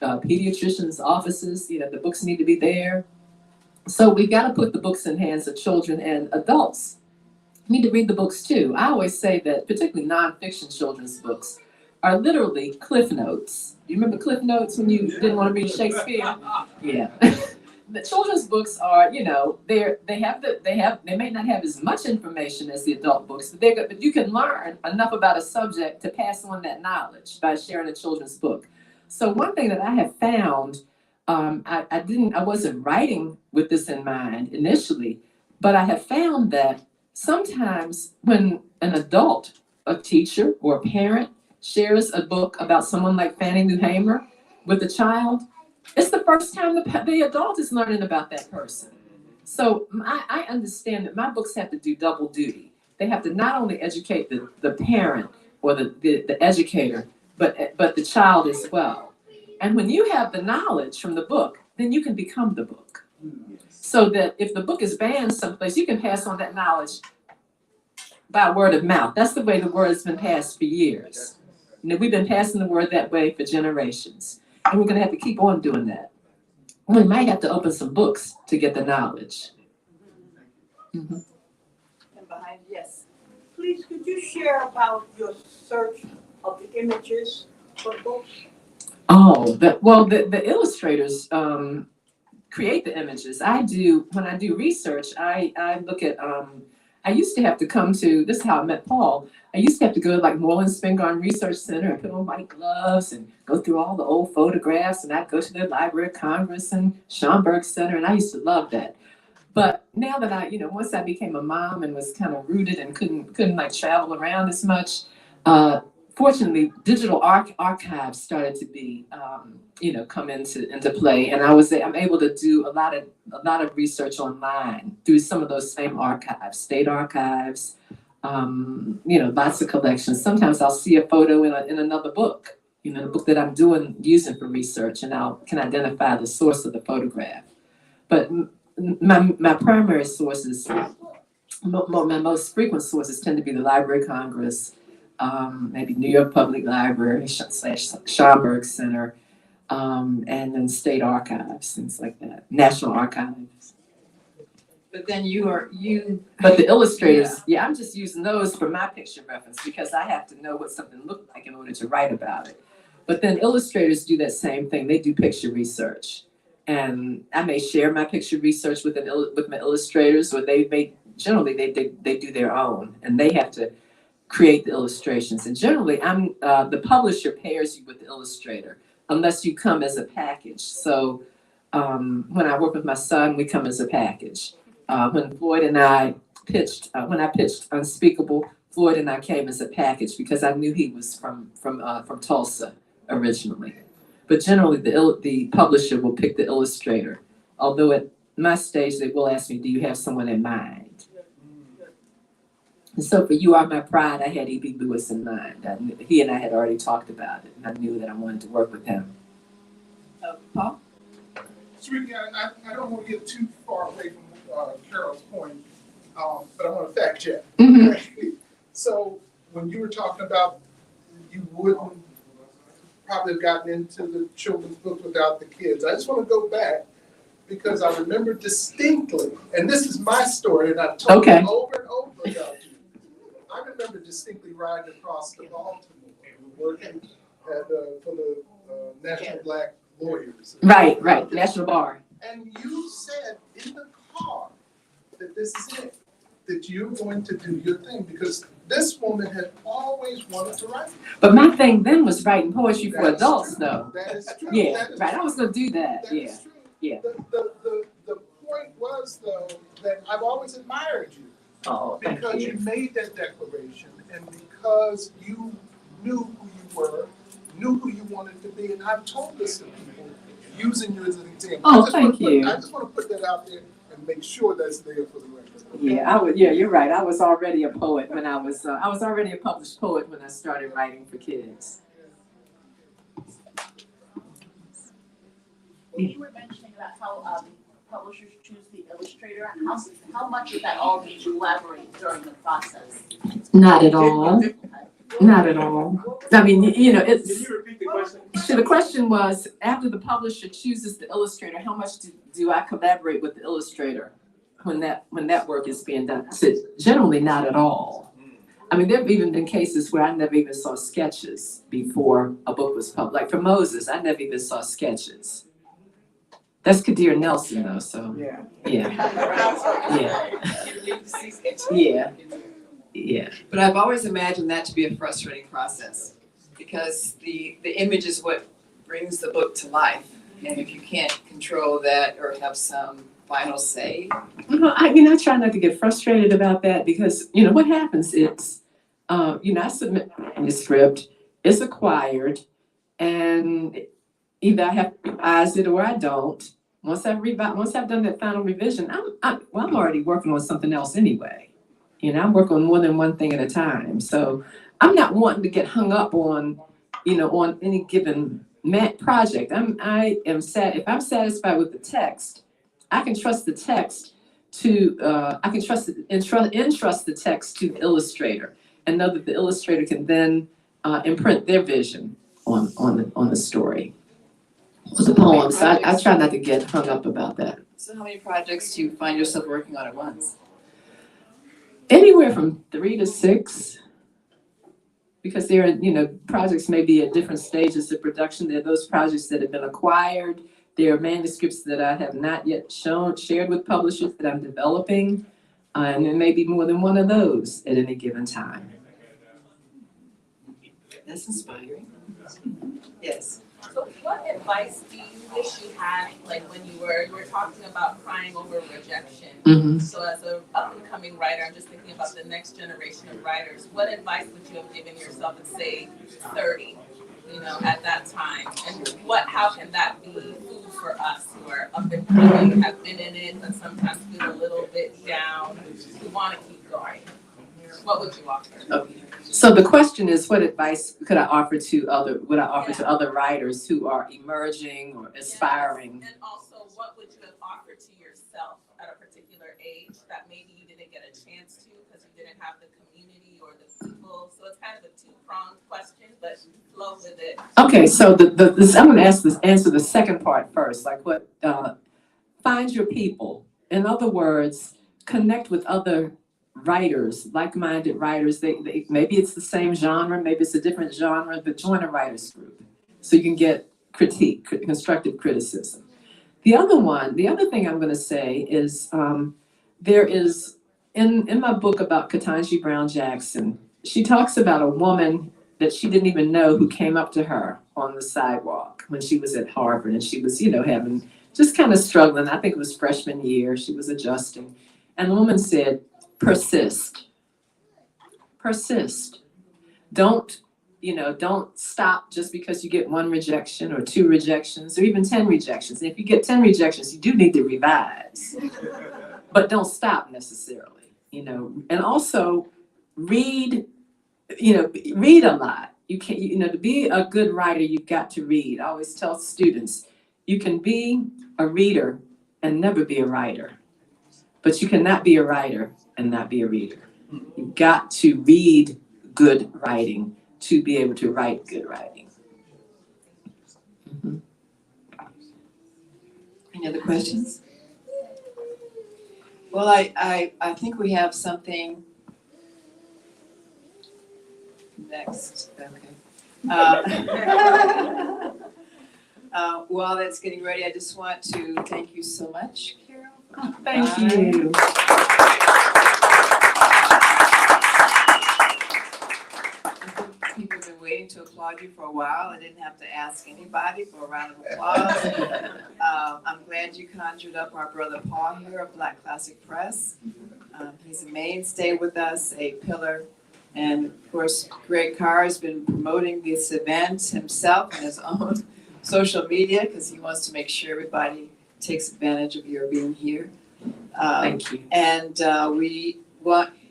Pediatricians' offices, the books need to be there. So we've got to put the books in hands of children and adults. Need to read the books too. I always say that particularly nonfiction children's books are literally Cliff Notes. You remember Cliff Notes when you didn't want to read Shakespeare? Yeah. The children's books are, they may not have as much information as the adult books, but they're good. But you can learn enough about a subject to pass on that knowledge by sharing a children's book. So one thing that I have found, I wasn't writing with this in mind initially, but I have found that sometimes when an adult, a teacher or a parent shares a book about someone like Fannie Lou Hamer with a child, it's the first time the adult is learning about that person. So I understand that my books have to do double duty. They have to not only educate the parent or the educator, but the child as well. And when you have the knowledge from the book, then you can become the book. So that if the book is banned someplace, you can pass on that knowledge by word of mouth. That's the way the word has been passed for years. You know, we've been passing the word that way for generations. And we're gonna have to keep on doing that. We might have to open some books to get the knowledge. Mhm. And behind, yes. Please, could you share about your search of the images for books? Oh, the illustrators create the images. When I do research, I look at, I used to have to come to, this is how I met Paul. I used to have to go to like Moreland Spingarn Research Center and put on white gloves and go through all the old photographs, and I'd go to the Library of Congress and Schomburg Center, and I used to love that. But now that once I became a mom and was kind of rooted and couldn't like travel around as much, fortunately, digital archives started to be, come into play, and I'm able to do a lot of research online through some of those same archives, state archives, lots of collections. Sometimes I'll see a photo in another book, the book that I'm using for research, and I can identify the source of the photograph. But my primary sources, my most frequent sources tend to be the Library of Congress, maybe New York Public Library / Schomburg Center, and then state archives, things like that, National Archives. But then But the illustrators, I'm just using those for my picture reference because I have to know what something looked like in order to write about it. But then illustrators do that same thing. They do picture research. And I may share my picture research with my illustrators, or they do their own, and they have to create the illustrations. And generally, the publisher pairs you with the illustrator, unless you come as a package. So when I work with my son, we come as a package. When Floyd and I pitched, when I pitched Unspeakable, Floyd and I came as a package because I knew he was from Tulsa originally. But generally, the publisher will pick the illustrator. Although at my stage, they will ask me, do you have someone in mind? And so for You Are My Pride, I had E.B. Lewis in mind. He and I had already talked about it, and I knew that I wanted to work with him. Paul? Sweetie, I don't want to get too far away from Carole's point, but I want to fact check. Mm-hmm. So when you were talking about you wouldn't probably have gotten into the children's books without the kids, I just want to go back because I remember distinctly, and this is my story, and I've told you over and over about you. I remember distinctly riding across to Baltimore, working for the National Black Lawyers. Right, National Bar. And you said in the car that this is it, that you're going to do your thing, because this woman had always wanted to write. But my thing then was writing poetry for adults, though. That is true. Yeah, right. I was going to do that. That Yeah. is true. Yeah. The point was, though, that I've always admired you. Oh, thank because you made that declaration, and because you knew who you were, knew who you wanted to be, and I've told this to people using you as an example. Oh, thank you. I just want to put that out there and make sure that's there for the record. Yeah, you're right. I was already a poet when I was already a published poet when I started writing for kids. Well, you were mentioning about how publishers choose the illustrator. How much of that all do you elaborate during the process? Not at all. Not at all. I mean, it's. Can you repeat the question? So the question was, after the publisher chooses the illustrator, how much do I collaborate with the illustrator when that work is being done? So generally, not at all. I mean, there have even been cases where I never even saw sketches before a book was published. Like for Moses, I never even saw sketches. That's Kadir Nelson, though. So yeah. But I've always imagined that to be a frustrating process, because the image is what brings the book to life. And if you can't control that or have some final say. I try not to get frustrated about that, because, what happens is, I submit the script, it's acquired, and either I have to revise it or I don't. once I've done that final revision, I'm already working on something else anyway. You know, I'm working on more than one thing at a time. So I'm not wanting to get hung up on, on any given project. If I'm satisfied with the text, I can trust the text entrust the text to the illustrator and know that the illustrator can then imprint their vision on the story or the poem. So I try not to get hung up about that. So how many projects do you find yourself working on at once? Anywhere from 3 to 6, because projects may be at different stages of production. There are those projects that have been acquired. There are manuscripts that I have not yet shared with publishers that I'm developing, and there may be more than one of those at any given time. That's inspiring. Yes. So what advice do you wish you had, like when you were talking about crying over rejection? Mm-hmm. So as an up-and-coming writer, I'm just thinking about the next generation of writers. What advice would you have given yourself at, say, 30, at that time? And how can that be food for us who are up and coming, have been in it, but sometimes feel a little bit down, who want to keep going? What would you offer? Okay. So the question is, what advice would I offer to other writers who are emerging or aspiring? And also, what would you have offered to yourself at a particular age that maybe you didn't get a chance to because you didn't have the community or the people? So it's kind of a two-pronged question, but flow with it. Okay, so I'm going to answer the second part first. Like find your people. In other words, connect with other writers, like-minded writers. They maybe it's the same genre, maybe it's a different genre, but join a writers group so you can get constructive criticism. The other thing I'm going to say is there is in my book about Ketanji Brown Jackson, she talks about a woman that she didn't even know who came up to her on the sidewalk when she was at Harvard, and she was having just kind of struggling. I think it was freshman year. She was adjusting, and the woman said, persist. Don't stop just because you get 1 rejection or 2 rejections or even 10 rejections. And if you get 10 rejections, you do need to revise, but don't stop necessarily, and also read a lot. You can't, to be a good writer, you've got to read. I always tell students, you can be a reader and never be a writer, but you cannot be a writer and not be a reader. You've got to read good writing to be able to write good writing. Mm-hmm. Any other questions? Well, I think we have something next. Okay. While that's getting ready, I just want to thank you so much, Carole. Thank you. People have been waiting to applaud you for a while. I didn't have to ask anybody for a round of applause. I'm glad you conjured up our brother Paul here of Black Classic Press. He's a mainstay with us, a pillar. And of course, Greg Carr has been promoting this event himself on his own social media because he wants to make sure everybody takes advantage of your being here. Thank you. And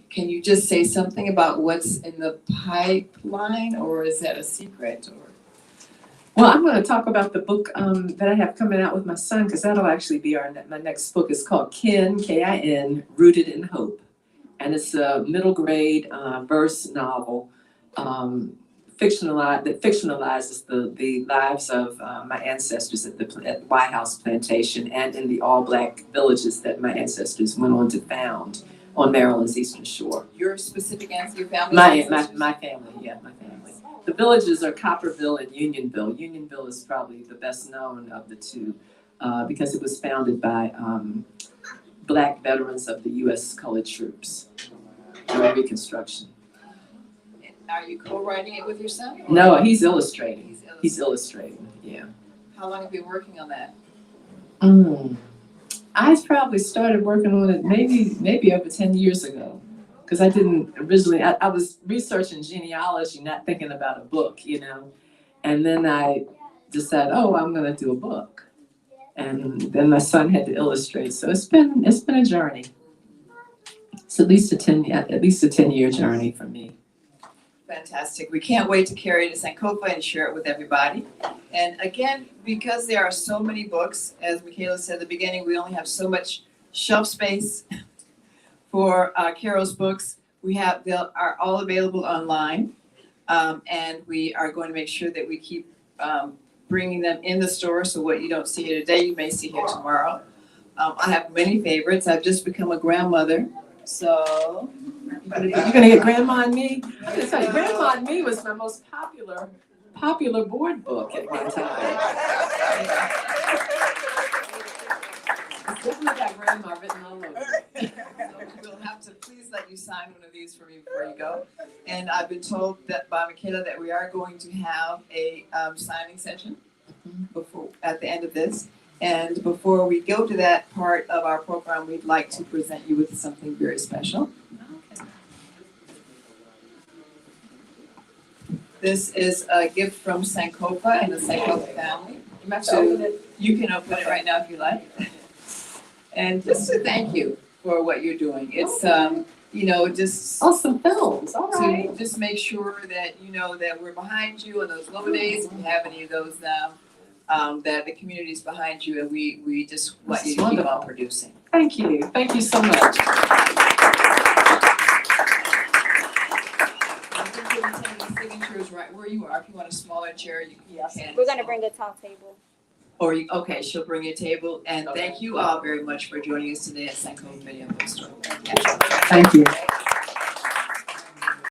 can you just say something about what's in the pipeline, or is that a secret? Well, I'm going to talk about the book that I have coming out with my son, because that'll actually be my next book. It's called Kin, K-I-N, Rooted in Hope. And it's a middle grade verse novel that fictionalizes the lives of my ancestors at the White House Plantation and in the all-Black villages that my ancestors went on to found on Maryland's Eastern Shore. Your specific answer, your family? My family, yeah, my family. The villages are Copperville and Unionville. Unionville is probably the best known of the two because it was founded by Black veterans of the U.S. colored troops during Reconstruction. Are you co-writing it with your son? No, he's illustrating. He's illustrating, yeah. How long have you been working on that? I probably started working on it maybe over 10 years ago, because I didn't originally, I was researching genealogy, not thinking about a book, and then I decided, I'm going to do a book. And then my son had to illustrate. So it's been a journey. It's at least a 10-year journey for me. Fantastic. We can't wait to carry it to Sankofa and share it with everybody. And again, because there are so many books, as Michaela said at the beginning, we only have so much shelf space for Carole's books. They are all available online. And we are going to make sure that we keep bringing them in the store. So what you don't see here today, you may see here tomorrow. I have many favorites. I've just become a grandmother. So You're gonna get Grandma and Me? I'm gonna tell you, Grandma and Me was my most popular board book at one time. It's definitely got Grandma written all over it. we'll have to please let you sign one of these for me before you go. And I've been told that by Michaela that we are going to have a signing session at the end of this. And before we go to that part of our program, we'd like to present you with something very special. This is a gift from Sankofa and the Sankofa family. You can open it right now if you like. And just to thank you for what you're doing. It's just Awesome films, all to right. just make sure that you know that we're behind you on those low days. If you have any of those now, that the community's behind you, and we just want you to keep on producing. Thank you so much. Signatures right where you are. If you want a smaller chair, you can. We're gonna bring a tall table. Okay, she'll bring you a table. And thank you all very much for joining us today at Sankofa Video Books Cafe. Thank you.